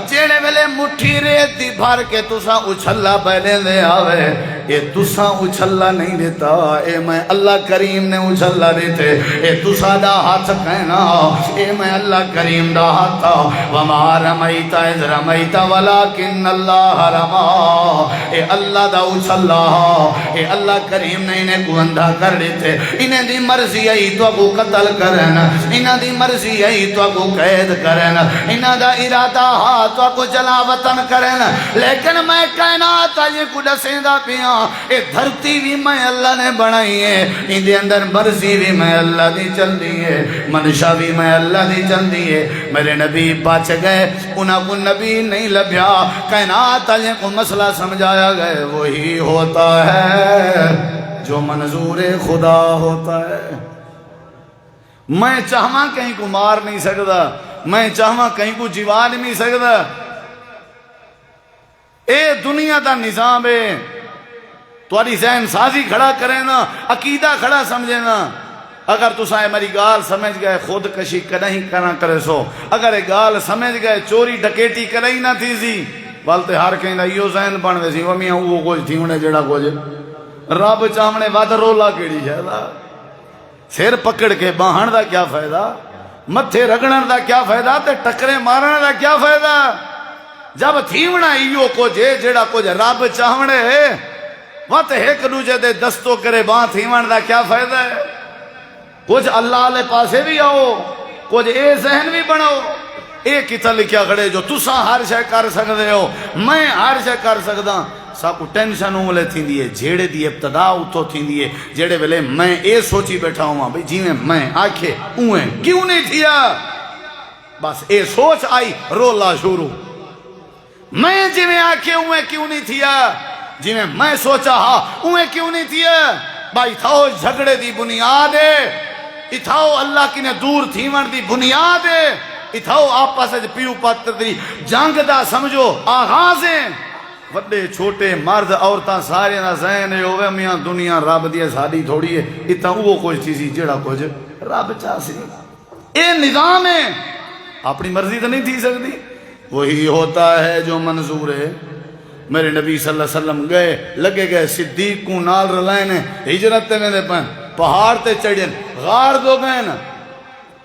جیڑے ویلے مٹھی ریت دی بھر کے تسا اچھلا پہلے دے آوے اے تسا اچھلا نہیں دیتا اے میں اللہ کریم نے اچھلا دیتے اے تسا دا ہاتھ کہنا اے میں اللہ کریم دا ہاتھ وما رمیت اذ رمیت ولیکن اللہ رما اے اللہ دا اچھلا اے اللہ کریم نے انہیں کو اندھا کر دیتے انہیں دی مرضی ہے تو کو قتل کرنا انہیں دی مرضی ہے تو کو قید کرنا انہیں دا ارادہ تو کو جلا وطن کرنا لیکن میں کائنات یہ کو دسیندہ پیا اے دھرتی بھی میں اللہ نے بنائی ہے ان دے اندر مرضی بھی میں اللہ دی چل دی ہے منشا بھی میں اللہ دی چل دی ہے میرے نبی بچ گئے انہاں کو نبی نہیں لبھیا کائنات یہ کو مسئلہ سمجھایا گئے وہی ہوتا ہے جو منظور خدا ہوتا ہے میں چاہواں کہیں کو مار نہیں سکتا میں چاہواں کہیں کو جیوا نہیں سکتا اے دنیا دا نظام ہے تھوڑی ذہن سازی کھڑا کرے نا عقیدہ کھڑا سمجھے نا اگر تسائے میری گال سمجھ گئے خود کشی کدہیں کرنا کرے سو اگر ایک گال سمجھ گئے چوری ڈکیٹی کریں نہ تھی سی والتے ہار کہیں دا یہ ذہن بن وے سی وہ میاں وہ کچھ تھی انہیں جڑا کچھ رب چاہمنے ود رولا کیڑی جائے سیر پکڑ کے باہن دا کیا فائدہ متھے رگڑن دا کیا فائدہ تے ٹکرے مارن دا کیا فائدہ جب تھیونا ایو کچھ جڑا کچھ رب چاہمنے ہے وقت ایک دوجہ دے دستو کرے باں تھیون دا کیا فائدہ ہے کچھ اللہ علیہ پاسے بھی آؤ کچھ اے ذہن بھی بناؤ اے کتا لکھیا کھڑے جو تسا ہر شے کر سکتے ہو میں ہر شے کر سکتا سا کو ٹینشن ہوں تھی دیئے جیڑے دی ابتدا اتھو تھی دیئے جیڑے ویلے میں اے سوچی بیٹھا ہوں بھئی جی میں آکھے اوہیں کیوں نہیں تھیا بس اے سوچ آئی رولا شروع میں جی میں آکھے اوہیں کیوں نہیں تھیا جی میں سوچا ہاں اوہیں کیوں نہیں تھیا بھائی تھاؤ جھگڑے دی بنیاد ہے اتھاؤ اللہ کی نے دور تھیون دی بنیاد ہے اتھاؤ آپس پیو پتر دی جنگ دا سمجھو آغاز ہیں وڈے چھوٹے مرد عورتاں سارے نہ ذہن ہوئے میاں دنیا رب دی ساری تھوڑی ہے اتنا وہ کچھ چیزی جڑا کچھ رب چاہ سی اے نظام ہے اپنی مرضی تو نہیں تھی سکتی وہی ہوتا ہے جو منظور ہے میرے نبی صلی اللہ علیہ وسلم گئے لگے گئے صدیق کو نال رلائنے ہجرت تے میں دے پہن پہاڑ تے چڑھن غار دو گئے نا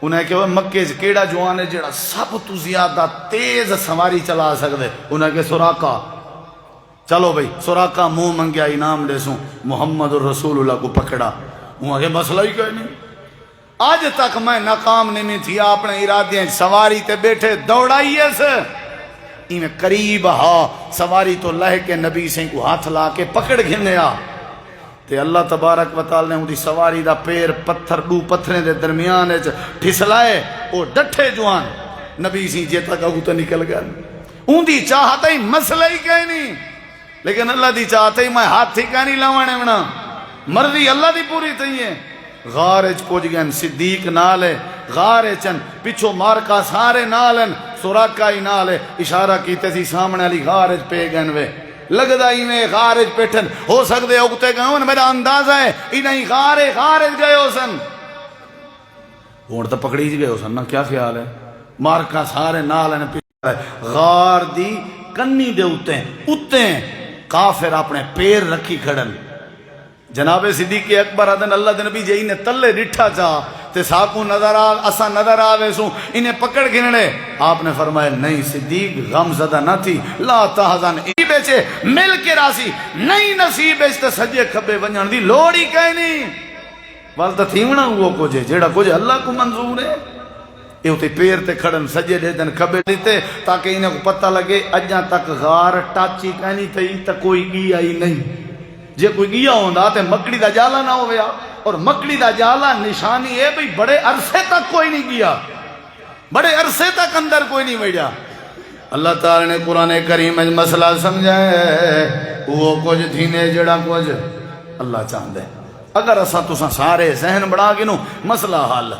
انہیں کہ وہ مکے سے کیڑا جوان ہے جڑا سب تو زیادہ تیز سواری چلا سکتے انہیں کہ سراقہ چلو بھئی سراقہ منہ منگیا انعام دے سوں محمد الرسول اللہ کو پکڑا انہیں کہ مسئلہ ہی کوئی نہیں آج تک میں ناکام نہیں تھی اپنے ارادے سواری تے بیٹھے دوڑائیے سے انہیں قریب ہاں سواری تو لہ کے نبی سے کو ہاتھ لا کے پکڑ گھنے آ تے اللہ تبارک و تعالی نے اُنہی سواری دا پیر پتھر دو پتھریں دے درمیان ٹھسلائے او ڈٹھے جوان نبی سی جے تک اگو تو نکل گیا اُندی چاہتا ہی مسئلہ ہی کہیں نہیں لیکن اللہ دی چاہتا ہی میں ہاتھ تھی کہیں نہیں لوانے منا مرضی اللہ دی پوری تھی ہے غارج پوچھ گئن صدیق نالے غارجن پچھو مارکا سارے نالن سوراکا ہی نالے اشارہ کیتے تھی سامنے علی غارج پہ گئن وے لگدا ہی میں غارج پیٹھن ہو سکتے اگتے گئے ہوں میرا اندازہ ہے انہیں غارج گئے ہو سن وہاں تو پکڑی جی گئے ہو سن نا کیا خیال ہے مارکا سارے نالن پیٹھن غار دی کنی دے اتے کافر اپنے پیر رکھی کھڑن جناب صدیق اکبر آدن اللہ دے نبی جے انہیں تلے ڈٹھا چاہ تے ساکو نظر اسا نظر آوے سوں انہیں پکڑ گھنڑے آپ نے فرمایا نہیں صدیق غم زدہ نہ تھی لا تحزن ای بیچے مل کے راسی نہیں نصیب بیچتے سجے کھبے ونجن دی لوڑی کہیں نہیں والتا تھیونا وہ کچھ جیڑا کچھ اللہ کو منظور ہے یہ ہوتے پیر تے کھڑن سجے دے دن کھبے دیتے تاکہ انہیں کو پتہ لگے اجاں تک غار ٹاچی کہنی تھی تا کوئی گیا ہی نہیں جے کوئی گیا ہوندہ تے مکڑی دا جالا نہ ہویا اور مکڑی دا جالا نشانی ہے بھئی بڑے عرصے تک کوئی نہیں گیا بڑے عرصے تک اندر کوئی نہیں بیٹھا اللہ تعالی نے قرآن کریم میں مسئلہ سمجھائے وہ کچھ تھینے جڑا کچھ اللہ چاہندے اگر اسا تسا سارے ذہن بڑھا گنو مسئلہ حال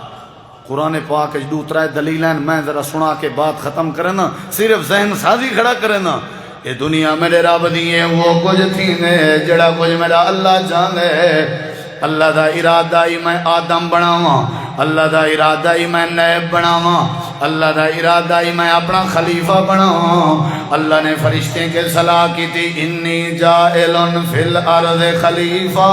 قرآن پاک دوترائے دلیلیں میں ذرا سنا کے بات ختم کرنا صرف ذہن سازی کھڑا کرنا یہ دنیا میرے رب دی ہے وہ کچھ تھی نے جڑا کچھ میرا اللہ چاہے اللہ دا ارادہ ہی میں آدم بناواں اللہ دا ارادہ ہی میں نیب بناواں اللہ دا ارادہ ہی میں اپنا خلیفہ بناواں اللہ نے فرشتے کے صلاح کی تھی انی جائل فی الارض خلیفہ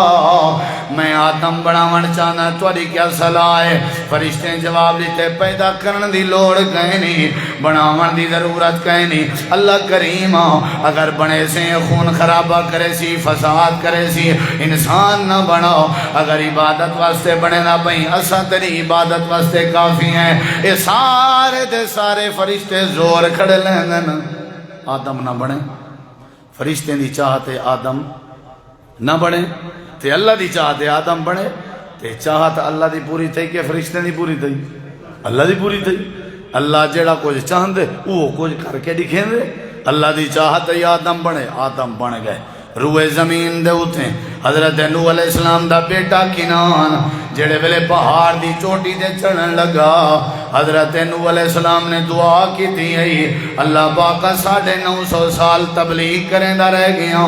میں آدم بناون چاہنا تھوڑی کیا صلاح ہے فرشتے جواب دیتے پیدا کرن دی لوڑ کہیں نہیں بناون دی ضرورت کہیں نہیں اللہ کریم اگر بنے سے خون خرابہ کرے سی فساد کرے سی انسان نہ بناؤ اگر عبادت واسطے بنے نہ بھئی اسا تیری عبادت واسطے کافی ہیں یہ سارے دے سارے فرشتے زور کھڑے لیں آدم نہ بنے فرشتے دی چاہتے آدم نہ بنے تے اللہ دی چاہتے آدم بنے تے چاہت اللہ دی پوری تھی کہ فرشتے دی پوری تھی اللہ دی پوری تھی اللہ جڑا کچھ چاہن دے وہ کچھ کر کے دکھیں دے اللہ دی چاہت ہی آدم بنے آدم بن گئے روئے زمین دے اٹھیں حضرت نوح علیہ السلام دا بیٹا کنان جڑے ویلے پہاڑ دی چوٹی دے چڑھن لگا حضرت نوح علیہ السلام نے دعا کی تھی اللہ پاکا 950 سال تبلیغ کریں دا رہ گیا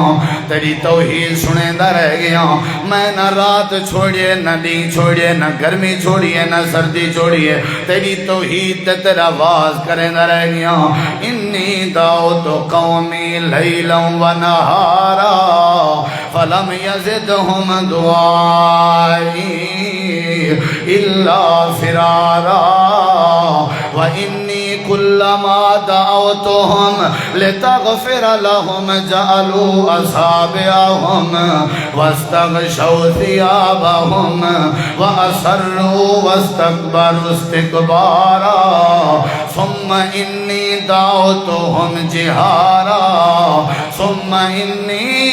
تیری توحید سنیں دا رہ گیا میں نہ رات چھوڑیے نہ دن چھوڑیے نہ گرمی چھوڑیے نہ سردی چھوڑیے تیری توحید تے تیرا آواز کریں دا رہ گیا انی دعوت قومی لیلا و نہارا فلم یزدہم دعائی إلا فرارا وإني كلما دعوتهم لتغفر لهم جعلوا أصابعهم واستغشوا ثيابهم وأصروا واستكبروا استكبارا ثم إني دعوتهم جهارا ثم إني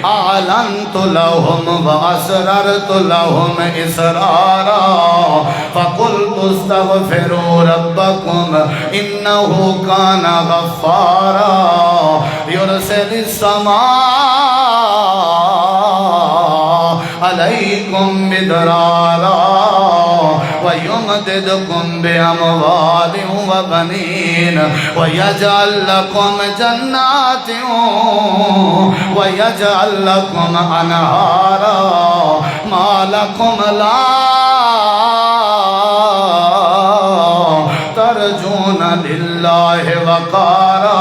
أعلنت لهم وأسررت لهم إسرارا فقلت استغفروا ربكم إنه كان غفارا يرسل السماء عليكم مدرارا ويمددكم بأموال وبنين ويجعل لكم جنات ويجعل لكم أنهارا ما لكم لا ترجون لله وقارا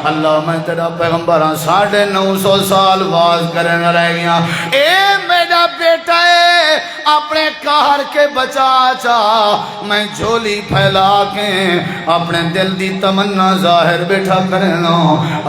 اللہ میں تیرا پیغمبران 950 سال واز کرنے رہ گیا اے میرا بیٹا ہے اپنے کار کے بچا چاہ میں جھولی پھیلا کے اپنے دل دی تمنا ظاہر بیٹھا کرنا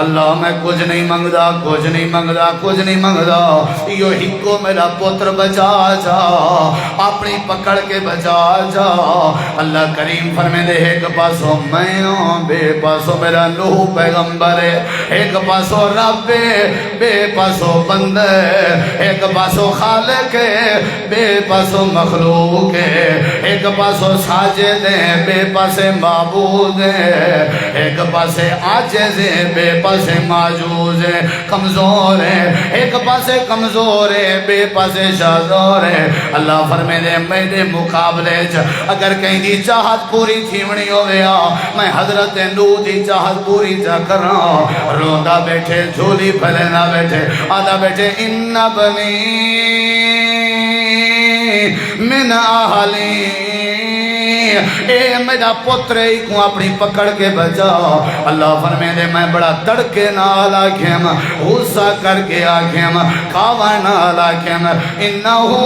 اللہ میں کچھ نہیں منگدا کچھ نہیں منگدا کچھ نہیں منگدا یہ ہکو میرا پتر بچا چاہ اپنی پکڑ کے بچا چاہ اللہ کریم فرمے دے ایک پاسو میں ہوں بے پاسو میرا نوح پیغمبر ہے ایک پاسو رب ہے بے پاسو بندہ ہے ایک پاسو خالق ہے بے پاسو مخلوق ہے ایک پاسو ساجد ہے بے پاسے معبود ہے ایک پاسے عاجز ہے بے پاسے معجوز ہے کمزور ہے ایک پاسے کمزور ہے بے پاسے شادور ہے اللہ فرمے دے میرے مقابلے اگر کہیں دی چاہت پوری تھیونی ہو گیا میں حضرت نوح دی چاہت پوری جا کر رہا ہوں روندہ بیٹھے جھولی پھلے نہ بیٹھے آدھا بیٹھے ان بنی من اہلی اے میرا پترے کو اپنی پکڑ کے بچا اللہ فرمے دے میں بڑا تڑکے نال آکھیم غصہ کر کے آکھیم کھاوا نال آکھیم انہو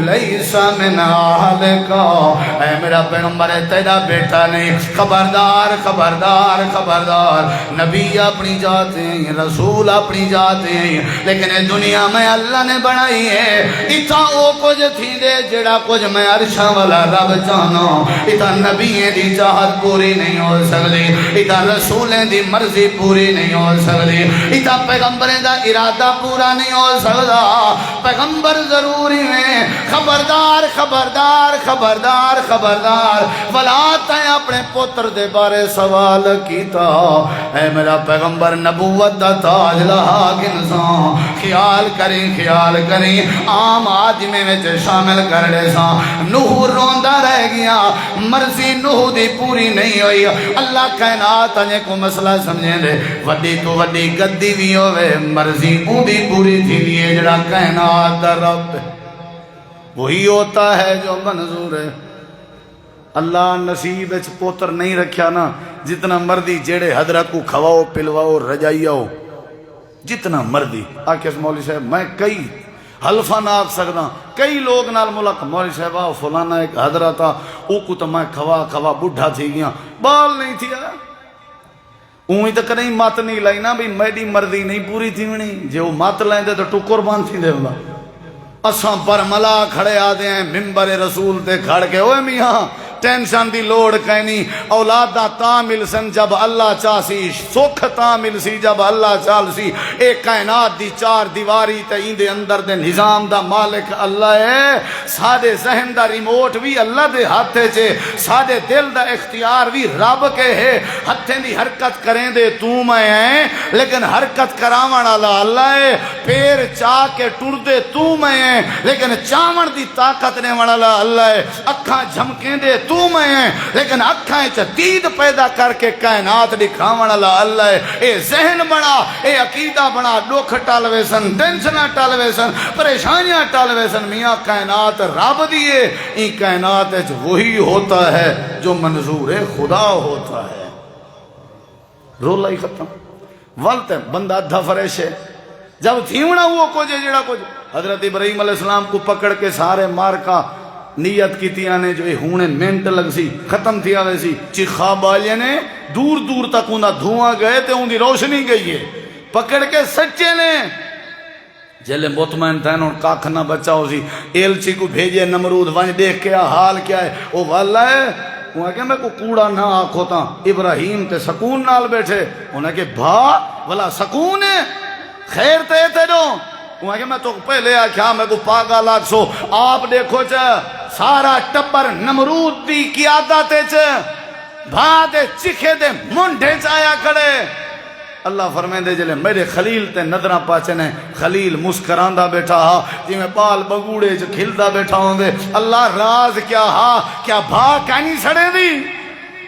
لیسا من آہلکا اے میرا پیغمبر تیرا بیٹا نہیں خبردار خبردار خبردار نبی اپنی جاتے ہیں رسول اپنی جاتے ہیں لیکن دنیا میں اللہ نے بنائی ہے اتھا او کچھ تھی دے جڑا کچھ میں عرشہ والا رب چاہنا اتھا نبییں دی چاہت پوری نہیں ہو سکتی اتھا رسولیں دی مرضی پوری نہیں ہو سکتی اتھا پیغمبریں دا ارادہ پورا نہیں ہو سکتا پیغمبر ضروری ہیں خبردار خبردار خبردار خبردار خبردار ولا تے اپنے پتر دے بارے سوال کیتا اے میرا پیغمبر نبوت دا تاج لہا گنساں خیال کریں عام آدمی وچ شامل کر لے ساں نوح روندا رہ گیا مرضی نوح دی پوری نہیں ہوئی اللہ کائنات اجے کو مسئلہ سمجھیں دے وڈی تو وڈی گدی بھی ہوئے مرضی اون دی پوری تھی ہے جڑا کائنات دا رب وہی ہوتا ہے جو منظور ہے اللہ نصیب وچ پوتر نہیں رکھیا نا جتنا مردی جیڑے حضرت کو کھواؤ پلواؤ رجائیاؤ جتنا مردی آکے مولوی صاحب میں کئی حلفہ نہ آکھ سکتا کئی لوگ نال ملک مولوی صاحب فلانا ایک حضرت تھا او کو تو میں کھوا بڑھا تھی گیا بال نہیں تھی اوہی تو کہیں مات نہیں لائی نا بھی میری مرضی نہیں پوری تھی منی جو مات لائیں دے تو ٹکر بان تھی دے ہوگا اساں برملا کھڑے آدھے ہیں ممبر رسول تے کھڑ کے اوے میاں ٹینشن دی لوڑ کہنی اولاد دا تا مل سن جب اللہ چاسی سکھ تا مل سی جب اللہ چال سی ایک کائنات دی چار دیواری تے ایندے اندر دے نظام دا مالک اللہ ہے سادے ذہن دا ریموٹ بھی اللہ دے ہاتھے چھے سادے دل دا اختیار بھی رب کے ہے ہتھیں دی حرکت کریں دے تو میں ہیں لیکن حرکت کراون اللہ ہے پیر چاہ کے ٹر دے تو میں ہیں لیکن چاون دی طاقت نے والا اللہ ہے اکھاں جھمکیں دے تو میں ہیں لیکن اکھائیں دید پیدا کر کے کائنات دکھاون اللہ ہے اے ذہن بنا اے عقیدہ بنا دکھ ٹالوے سن ٹینشنہ ٹالوے سن پریشانیاں ٹالوے سن میاں کائنات رب دیے این کائنات وہی ہوتا ہے جو منظور خدا ہوتا ہے رولا ہی ختم ولت بندہ ادھا فریش ہے جب تھیونا ہوا کچھ جڑا کچھ حضرت ابراہیم علیہ السلام کو پکڑ کے سارے مار کا نیت کی تھی آنے جو ہونے منٹ لگ سی ختم تھی آوے سی چیخا بالیے نے دور دور تک انہا دھواں گئے تے ان دی روشنی گئی ہے پکڑ کے سچے نے جلے مطمئن تھا انہوں کاکھ نہ بچاؤ سی ایلچی کو بھیجے نمرود وانج دیکھ کے حال کیا ہے وہ والا ہے انہوں کہ میں کو کوڑا نہ آنکھو تا ابراہیم تے سکون نال بیٹھے انہوں کہ بھا والا سکون ہے خیر تے تے دو انہوں کہ میں تو پہلے آکھا میں کو پاگا لاکھ سو آپ دیکھو چا سارا ٹبر نمرود دی قیادت چا بھا دے چکھے دے منڈے چایا کھڑے اللہ فرمائیں دے جلے میرے خلیل تے نظرہ پاچنے خلیل مسکراندہ بیٹھا ہا جی میں بال بگوڑے جو کھلدہ بیٹھا ہوں دے اللہ راز کیا ہا کیا بھا کہنی سڑے دی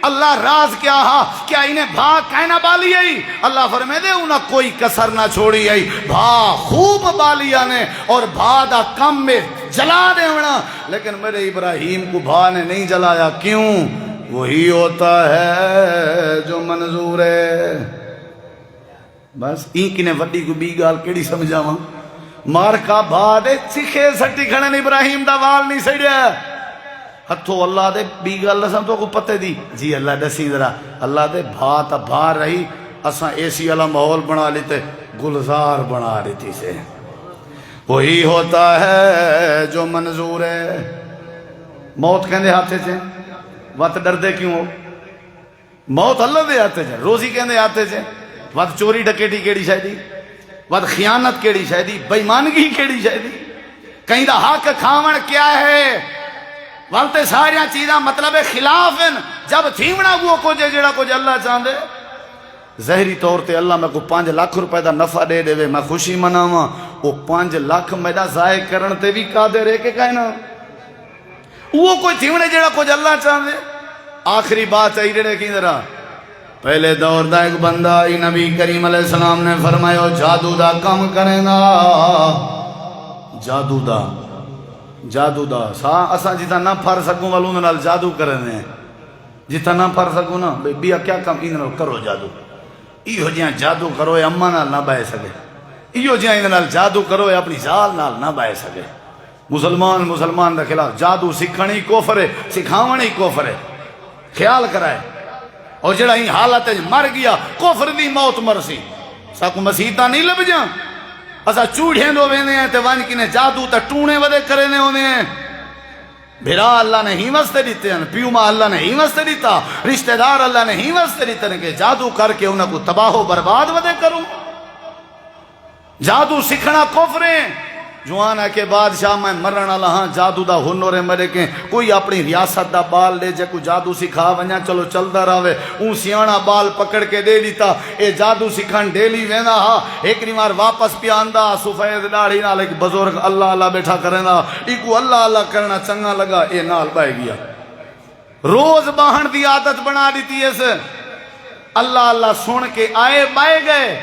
اللہ راز کیا ہا کیا انہیں بھا کہنا بالی آئی اللہ فرمائے دے انہا کوئی کسر نہ چھوڑی آئی بھا خوب بالی آنے اور بھا دا کم میں جلا دے ہونا لیکن میرے ابراہیم کو بھا نے نہیں جلایا کیوں وہی ہوتا ہے جو منظور ہے بس این کی نے وڈی کو بی گال کیڑی سمجھا وہاں مار کا بھا دے چکھے سٹی کھڑن ابراہیم دا وال نہیں سڑیا ہتھو اللہ دے بی گال لسان تو کو پتے دی جی اللہ دسی ذرا اللہ دے بھا تا بھا رہی اساں ایسی والا ماحول بنا لیتے گلزار بنا لیتی سے وہی ہوتا ہے جو منظور ہے موت کہندے ہاتھے سے وقت ڈر دے کیوں ہو موت اللہ دے ہاتھے سے روزی کہندے ہاتھے سے وقت چوری ڈکیٹی کیڑی شاید وقت خیانت کیڑی شاید بےمانگی کیڑی شاید کہیں دا حق کھاون کیا ہے وقت ساریاں چیزاں مطلب خلاف ہیں جب تھیمنا وہ کو جڑا کو اللہ چاندے ظاہری طور تے اللہ میں کو 5 لاکھ روپے دا نفع دے دے میں خوشی مناواں وہ 5 لاکھ میرا ضائع کرن تے بھی قادر ہے کہ کہنا وہ کوئی تھیمنے جڑا کو اللہ چاندے آخری بات ہے جڑے کی ذرا پہلے دور دا ایک بندہ ہی نبی کریم علیہ السلام نے فرمایا جادو دا کم کریں گا جادو دا اساں جتا نہ پھر سکوں والوں نال جادو کریں ہیں جتا نہ پھر سکوں نا بیا کیا کم ان نال کرو جادو ایہو جیاں جادو کرو اما نال نہ بائے سکے ایہو جیاں ان نال جادو کرو اپنی زال نال نہ بائے سکے مسلمان دے خلاف جادو سکھنی کفر ہے سکھاونی کفر ہے خیال کرائے اور جڑا ہی حالت مر گیا کفر دی موت مرسی ساکو مسیحتہ نہیں لب جاں اسا چوڑھیں دو بینے ہیں تے وان کی نے جادو تا ٹونے ودے کرنے ہونے ہیں بھرا اللہ نے ہی واسطے دیتے ہیں پیوما اللہ نے ہی واسطے دیتا رشتہ دار اللہ نے ہی واسطے دیتے ہیں کہ جادو کر کے انہوں کو تباہ و برباد ودے کروں جادو سکھنا کفر ہیں جوان ہے کہ بادشاہ میں مرن والا ہاں، جادو دا ہنر ہے میرے کے، کوئی اپنی ریاست دا بال لے جے کوئی جادو سکھا ونجا، چلو چلدا رہے، اون سیاںا بال پکڑ کے دے دیتا، اے جادو سکھن ڈیلی ویندا ہا، ایک بار واپس پیا آندا، سفید داڑھی نال ایک بزرگ اللہ اللہ بیٹھا کریندا، ایکو اللہ اللہ کرنا چنگا لگا، اے نال بہ گیا، روز باہن دی عادت بنا دیتی اس، اللہ اللہ سن کے آئے بائے گئے،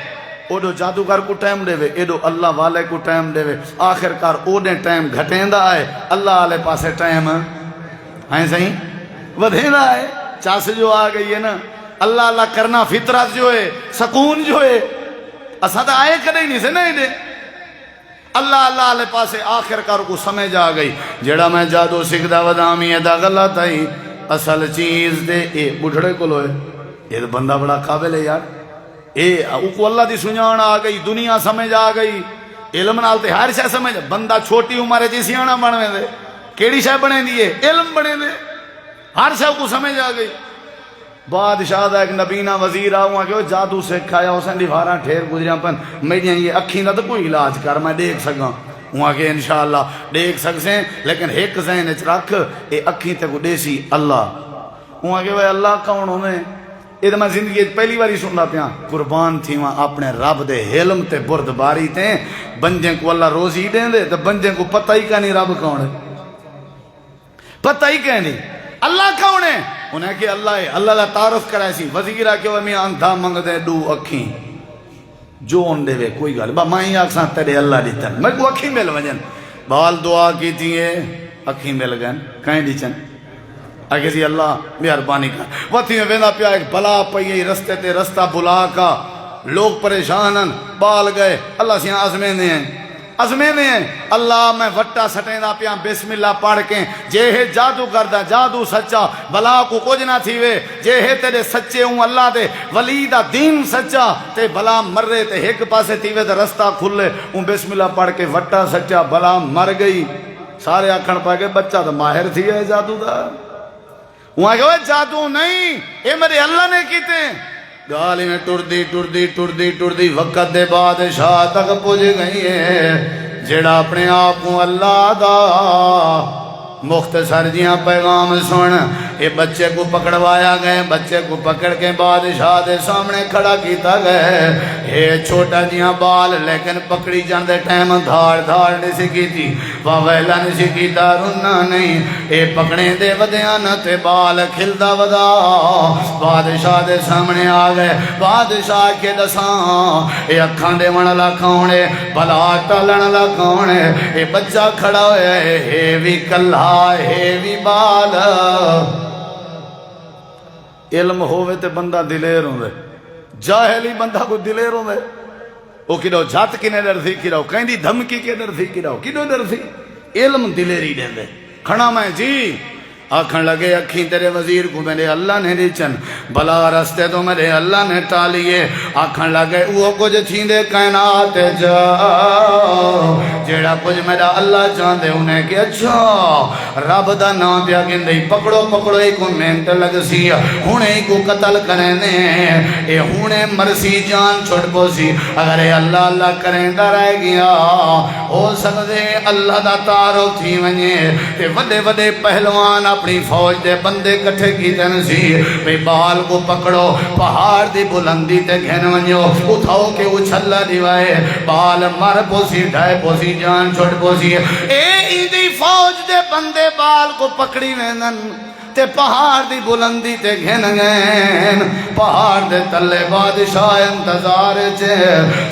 اوڈو جادوگر کو ٹائم دے وے، ایڈو اللہ والے کو ٹائم دے وے، آخر کار اوڈے ٹائم گھٹیں دا آئے، اللہ والے پاسے ٹائم ہیں صحیح ودھیں دا آئے، چاس جو آ گئی ہے نا، اللہ اللہ کرنا فطرت جو ہے، سکون جو ہے، اسا دا آئے کدے نہیں سے نہیں دے، اللہ اللہ والے پاسے آخر کار کو سمجھ آ گئی، جڑا میں جادو سکھدا ودامی ہے دا غلط آئی، اصل چیز دے اے بڑھڑے کو لوئے، یہ بندہ بڑا قابل ہے یار، کو اللہ دی سنجان آ گئی، دنیا سمجھ آ گئی، علم نال تے ہر شے سمجھ، بندہ چھوٹی عمر جی سیاںا بنوے دے، کیڑی شے بنے دیئے علم بنے دے، ہر شے کو سمجھ آ گئی۔ بادشاہ دا ایک نبینا وزیر آؤں کہ وہ جادو سکھایا، اس نے دیواراں ٹھیر گزریاں پن، میڈیاں یہ اکھیں دا تو کوئی علاج کر میں دیکھ سکاں، وہاں کہ انشاءاللہ دیکھ سکسیں، لیکن ایک ذہن اچ رکھ، اے اکھیں تے کو دیسی اللہ، وہاں کہ وہ اللہ کون ہونے، یہ میں زندگی پہلی باری سننا پیا، قربان تھی وہاں اپنے رب دے علم تے بردباری تے، بندے کو اللہ روزی دیں دے تو بندے کو پتہ ہی کہ نہیں رب کون ہے، پتہ ہی کہ نہیں اللہ کون ہے، انہیں کہ اللہ ہے، اللہ دا تعارف کرائے سی، وزیرہ کہ وہ میں اندھا منگ دے دو اکھیں، جو ان دے وے کوئی گل، با مائیں آکساں تیرے اللہ دیتن، میں کو اکھیں مل وجن، بال دعا کی تھی اکھیں مل گئن، کہیں دیچن، آگے سی اللہ مہربانی کر، وقتی میں ویندہ پیا ایک بلا پئی رستے تے رستہ بلا کا، لوگ پریشانن، بال گئے، اللہ سے عزمیں دے ہیں، اللہ میں وٹا سٹیں دا پیا بسم اللہ پڑھ کے، جے ہے جادو کردہ جادو سچا، بلا کو کچھ نہ تھی وے، جے ہے تیرے سچے ہوں اللہ دے ولی دا دین سچا، تے بلا مر رہے تے ایک پاسے تھی وے تے رستہ کھلے، ہوں بسم اللہ پڑھ کے وٹا سچا، بلا مر گئی، سارے آکھن پائے گئے بچہ تو ماہر تھی ہے جادو دا، وہاں کہ وہ جادو نہیں، اے میرے اللہ نے کیتے ہیں، گالی میں ٹردی وقت دے بادشاہ تک پوچھ گئی ہے، جیڑا اپنے آپ کو اللہ دا مختصر جیاں پیغام سن، یہ بچے کو پکڑوایا گئے، بچے کو پکڑ کے بادشاہ دے سامنے کھڑا کیتا گئے، یہ چھوٹا جیاں بال لیکن پکڑی جاندے ٹائم دھاڑ نہیں سی کی تھی، واویلا نہیں سی کیتا، رننا نہیں، یہ پکڑے دے ودیانا تے بال کھلدا ودا، بادشاہ دے سامنے آ گئے، بادشاہ کے دساں یہ اکھاں دے من لکھونے، بلا ٹالن لکھونے، یہ بچہ کھڑا ہوئے، ہے بھی کلہ ہے بھی بال، علم ہوئے تے بندہ دلیر ہوں دے، جاہلی بندہ کو دلیر ہوں دے، وہ کدھو جات کی نے ڈر تھی کدھو کہیں دی دھمکی کے ڈر تھی کدھو ڈر تھی، علم دلیری دیں دے، کھڑا میں جی آکھن لگے اکھیں تیرے وزیر کو میرے اللہ نے دیچن، بلا رستے تو میرے اللہ نے ٹالیے، آکھن لگے وہ کچھ تھیں دے کائنات جا، جیڑا کچھ میرا اللہ چاندے انہیں کہ اچھا رب دا نام پیا گندی، پکڑو ایک منٹ لگ سی، ہونے کو قتل کرنے، اے ہونے مرسی جان چھوڑ پو سی، اگر اے اللہ اللہ کریں دا رہ گیا، ہو سکتے اللہ دا تعارف تھی ونجے، تے وڈے پہلوان اپنی فوج دے بندے کٹھے کی تنسی، بے بال کو پکڑو، پہاڑ دی بلندی تے گھن ونجو، اٹھاؤ کے اچھلا دیوائے، بال مر پوسی ڈھائے پوسی جان چھوڑ پوسی، اے ایدی فوج دے بندے بال کو پکڑی وینن، تے پہاڑ دی بلندی تے گھن گئن، پہاڑ دے تلے بادشاہ انتظار چھے،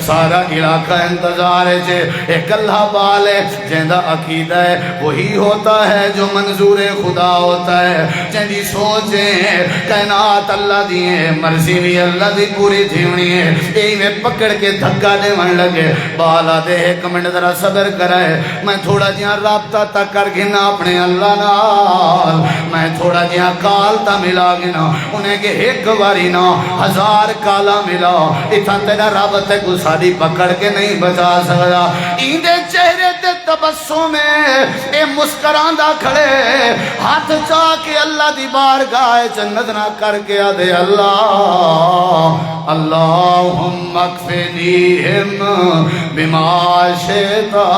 سارا علاقہ انتظار چھے، ایک اللہ بالے جیندہ عقیدہ ہے وہی ہوتا ہے جو منظور خدا ہوتا ہے، جیندی سوچیں کائنات اللہ دیئے، مرضی بھی اللہ دی پوری تھیونی ہے، ایک میں پکڑ کے دھکا دے من لگے، بالا دے ایک منٹ ذرا صبر کرائے، میں تھوڑا جہاں رابطہ تک کر گھنا اپنے اللہ نال، میں تھوڑا جہاں کال تا ملا گنا، انہیں کہ ایک باری نا 1000 کالا ملا، اتھا تیرا رابطے کو ساری پکڑ کے نہیں بچا سکتا، ایندے چہرے تے تبسم اے مسکراندا کھڑے ہاتھ چاہ کے اللہ دی بارگاہ جنت نہ کر کے آدھے اللہم اکفنیہم بما شئتا،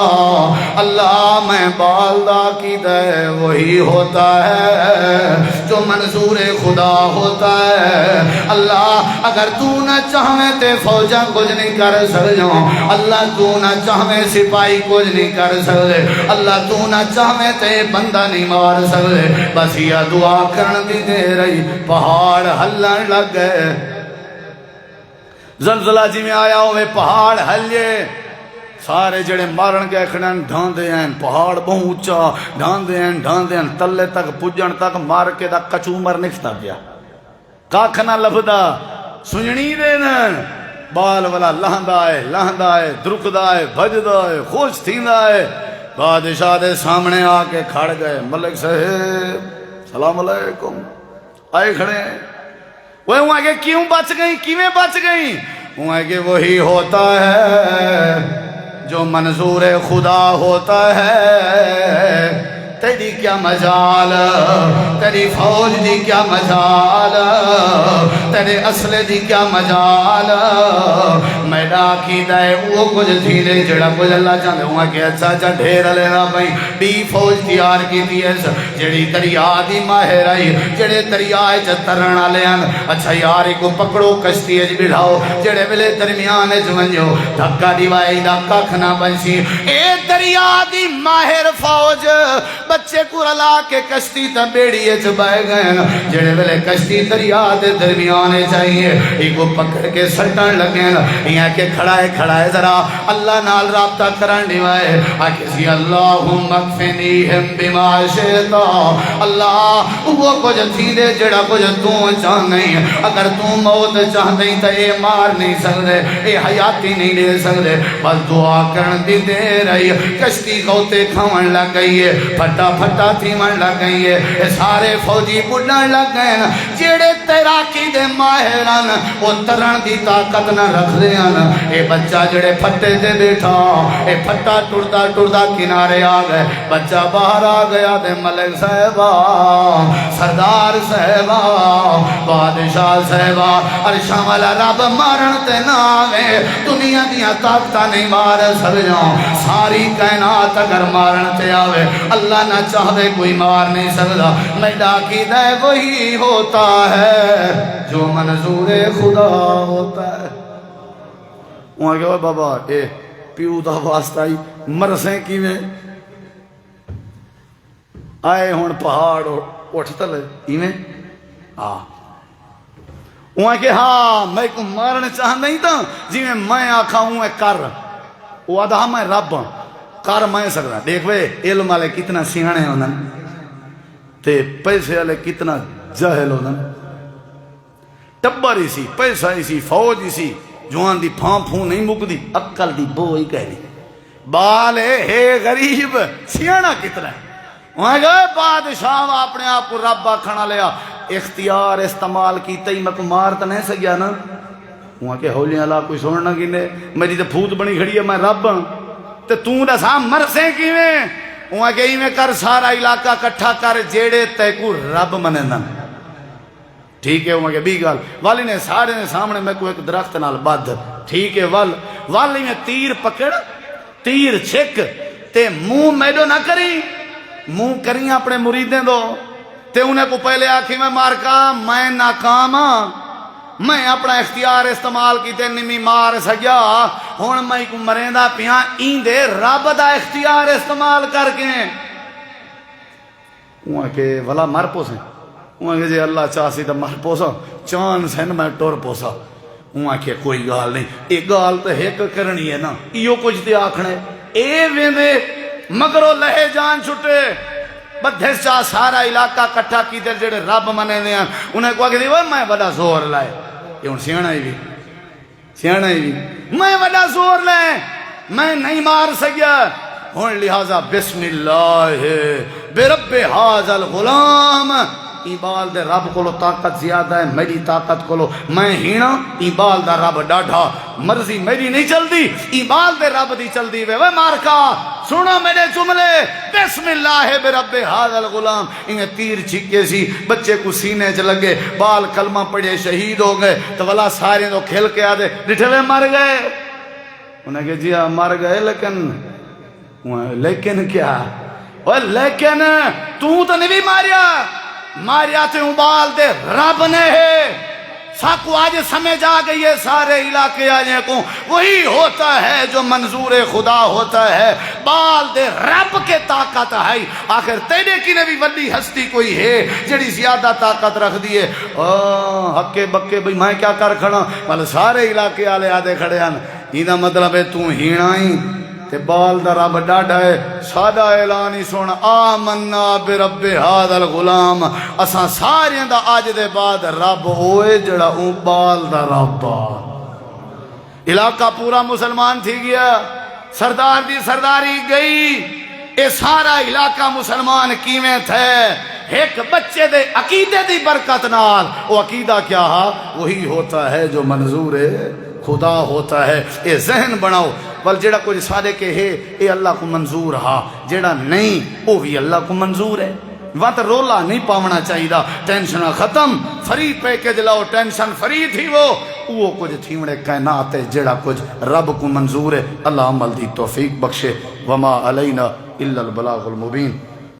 اللہ میں بالدہ کی دے وہی ہوتا ہے جو منظور خدا ہوتا ہے۔ اللہ اگر تو نہ چاہویں تے فوجاں کچھ نہیں کر سکتے، اللہ تو نہ چاہویں سپاہی کچھ نہیں کر سکتے، اللہ تو نہ چاہویں تے بندہ نہیں مار سکتے۔ بس یہ دعا کرن دی دے رہی پہاڑ ہلن لگ گئے، زلزلہ جی میں آیا ہوئے پہاڑ ہلے، سارے جڑے مارن گئے کھڑن ڈھاندے ہیں، پہاڑ بہت اونچا ڈھاندے ہیں تلے تک پجن تک مار کے دا کچومر نکھتا گیا، کاکھ نہ لبدا سنجنی دینا بال والا لہندا ہے درکدا ہے بھجدا ہے خوش تھیندا ہے۔ بادشاہ دے سامنے آ کے کھڑ گئے، ملک صاحب سلام علیکم آئے کھڑے ہیں۔ وہ وہاں کہ کیوں بچ گئیں، کیویں بچ گئیں؟ وہاں کہ وہی ہوتا ہے جو منظور خدا ہوتا ہے۔ تیری کیا مجال، تیری فوج دی کیا مجال، تیرے اسلحے دی کیا مجال، میڈا کی دے وہ کچھ تھیلے جڑا کچھ اللہ چاہتے ہوں کہ اچھا ڈھیر لینا بھائی بھی فوج تیار کی دیئے جڑی دریا دی ماہر آئی جڑے دریا ترنا لیان، اچھا یاری کو پکڑو کشتی بڑھاؤ جڑے ملے درمیان جمنجو دھکا دیوائی دھکا کھنا بنسی۔ اے دریا دی ماہر فوج بچے کو رلا کے کشتی تا بیڑی چبائے گئے، جڑے ویلے کشتی دریا دے درمیانے چاہیے ایک کو پکڑ کے سٹن لگے، یہاں کے کھڑا ہے ذرا اللہ نال رابطہ کرن دیوائے آکے سی اللہم اکفنیہم بما شئتا، اللہ وہ کچھ تھیلے جڑا کچھ تو چاہ نہیں، اگر تو موت چاہ نہیں تا اے مار نہیں سکتے، اے حیاتی نہیں دے سکتے، بس دعا کرن دی دے رہی، کشتی گوتے کھاون لگ گئی ہے، پھٹا تھی من لگ گئی ہے، سارے فوجی بڑھن لگ گئے، جیڑے تیراکی دے ماہران وہ ترن دی طاقت نہ رکھ دیان، اے بچہ جڑے پھٹے دے بیٹھا، اے پھٹا ٹردہ کنارے آ گئے، بچہ باہر آ گیا دے ملک صاحبہ سردار صاحبہ بادشاہ صاحبہ عرشاں والا رب مارن تے نہ آوے، دنیا دیا طاقتہ نہیں مار سکجاں، ساری کائنات اگر مارن تے آوے اللہ نہ چاہے کوئی مار نہیں سکتا، میڈا کی دے وہی ہوتا ہے جو منظور خدا ہوتا ہے۔ وہاں کہ بابا اے پیو دا واسطہ ہی مرسیں کیویں آئے ہون پہاڑ اٹھتا لے ایویں وہاں کہ ہاں میں کو مارنے چاہ نہیں تھا جی میں آکھا ہوں کر، وہ آدھا میں رب کر میں سکتا، دیکھ وے علم والے کتنا سیانے ہونا تے پیسے والے کتنا جاہل ہونا، ٹبر ہی سی پیسہ ہی سی فوج ہی سی، جوان دی پھان پھون نہیں مک دی، عقل دی بو ہی کہہ دی، بال ہے غریب سیانا کتنا ہے۔ وہاں گئے بادشاہ اپنے آپ کو رب آکھنا لیا، اختیار استعمال کیتا ہی میں کو مارتا نہیں سکیا نا، وہاں کہ ہولیاں اللہ کوئی سننا گینے میری تو پھوت بنی کھڑی ہے میں رب ہوں تے توں دا سام مرسیں کیویں، وہاں کہ میں کر سارا علاقہ کٹھا کر جیڑے تے کو رب مننا، ٹھیک ہے۔ وہاں کہ بھی گال والی نے سارے نے سامنے میں کو ایک درخت نال بادھ، ٹھیک ہے، والی میں تیر پکڑ تیر چھک تے منہ میڈو نہ کری، منہ کری اپنے مریدیں دو تے انہیں کو پہلے آکھی میں مارکا میں ناکام میں اپنا اختیار استعمال کیتے نمی مار سکیا، ہون میں کو مریندا پیاں این دے رب دا اختیار استعمال کر کے، وہاں کہ ولا مر پوسیں، وہاں کہ جی اللہ چاہسی دا مر پوسا چان سن میں ٹور پوسا، وہاں کہ کوئی گال نہیں، ایک گال تو ایک کرنی ہے نا، ایو کچھ دے آکھنے اے ویندے مگرو لہے جان چھٹے، بدھے چاہ سارا علاقہ کٹھا کی دے جڑے رب منے دے ہیں، انہیں کو آگے دی میں بڑا زور لائے، یہ ان سیانا ہی بھی میں بڑا زور لائے میں نہیں مار سکیا، ہون لہذا بسم اللہ برب حاضر الغلام ای بال دے رب کو طاقت زیادہ ہے میری طاقت کو میں ہینا ای بال دا رب ڈاڈھا مرضی میری نہیں چلدی ای بال دے رب دی چلدی وے مارکا سنو میرے جملے بسم اللہ برب ھذا الغلام انہیں تیر چھکے سی بچے کو سینے چ لگے بال کلمہ پڑھے شہید ہو گئے تو والا سارے تو کھل کے آدھے ڈٹھوے مر گئے انہیں کہا جی مر گئے لیکن کیا لیکن تو نہیں ماریا تو بال دے رب نے ہے ساکو آج سمجھ آ گئی ہے سارے علاقے آجے کو وہی ہوتا ہے جو منظور خدا ہوتا ہے بال دے رب کے طاقت ہے آخر تیرے کی نبی ولی ہستی کوئی ہے جڑی زیادہ طاقت رکھ دیئے ہکے بکے بھئی میں کیا کر کھڑا بل سارے علاقے آلے آدھے کھڑے ہیں یہ مطلب ہے تو ہینائی تے بال دا رب ڈاڈا ہے سادہ اعلانی سن آمنا برب ھذا الغلام اساں سارے دا آج دے بعد رب ہوئے جڑا اون بال دا رب علاقہ پورا مسلمان تھی گیا سردار دی سرداری گئی اے سارا علاقہ مسلمان کیویں تھے ایک بچے دے عقیدے دی برکت نال وہ عقیدہ کیا ہا وہی ہوتا ہے جو منظور خدا ہوتا ہے اے ذہن بناؤ بل جڑا کچھ سارے کے ہے اے اللہ کو منظور ہا جڑا نہیں وہ بھی اللہ کو منظور ہے وہاں تو رولا نہیں پاونا چاہیے ٹینشن ختم فری پیکج لاؤ ٹینشن فری تھی وہ کچھ تھیوڑے کائنات ہے جڑا کچھ رب کو منظور ہے اللہ عمل دی توفیق بخشے وما علینا الا البلاغ المبین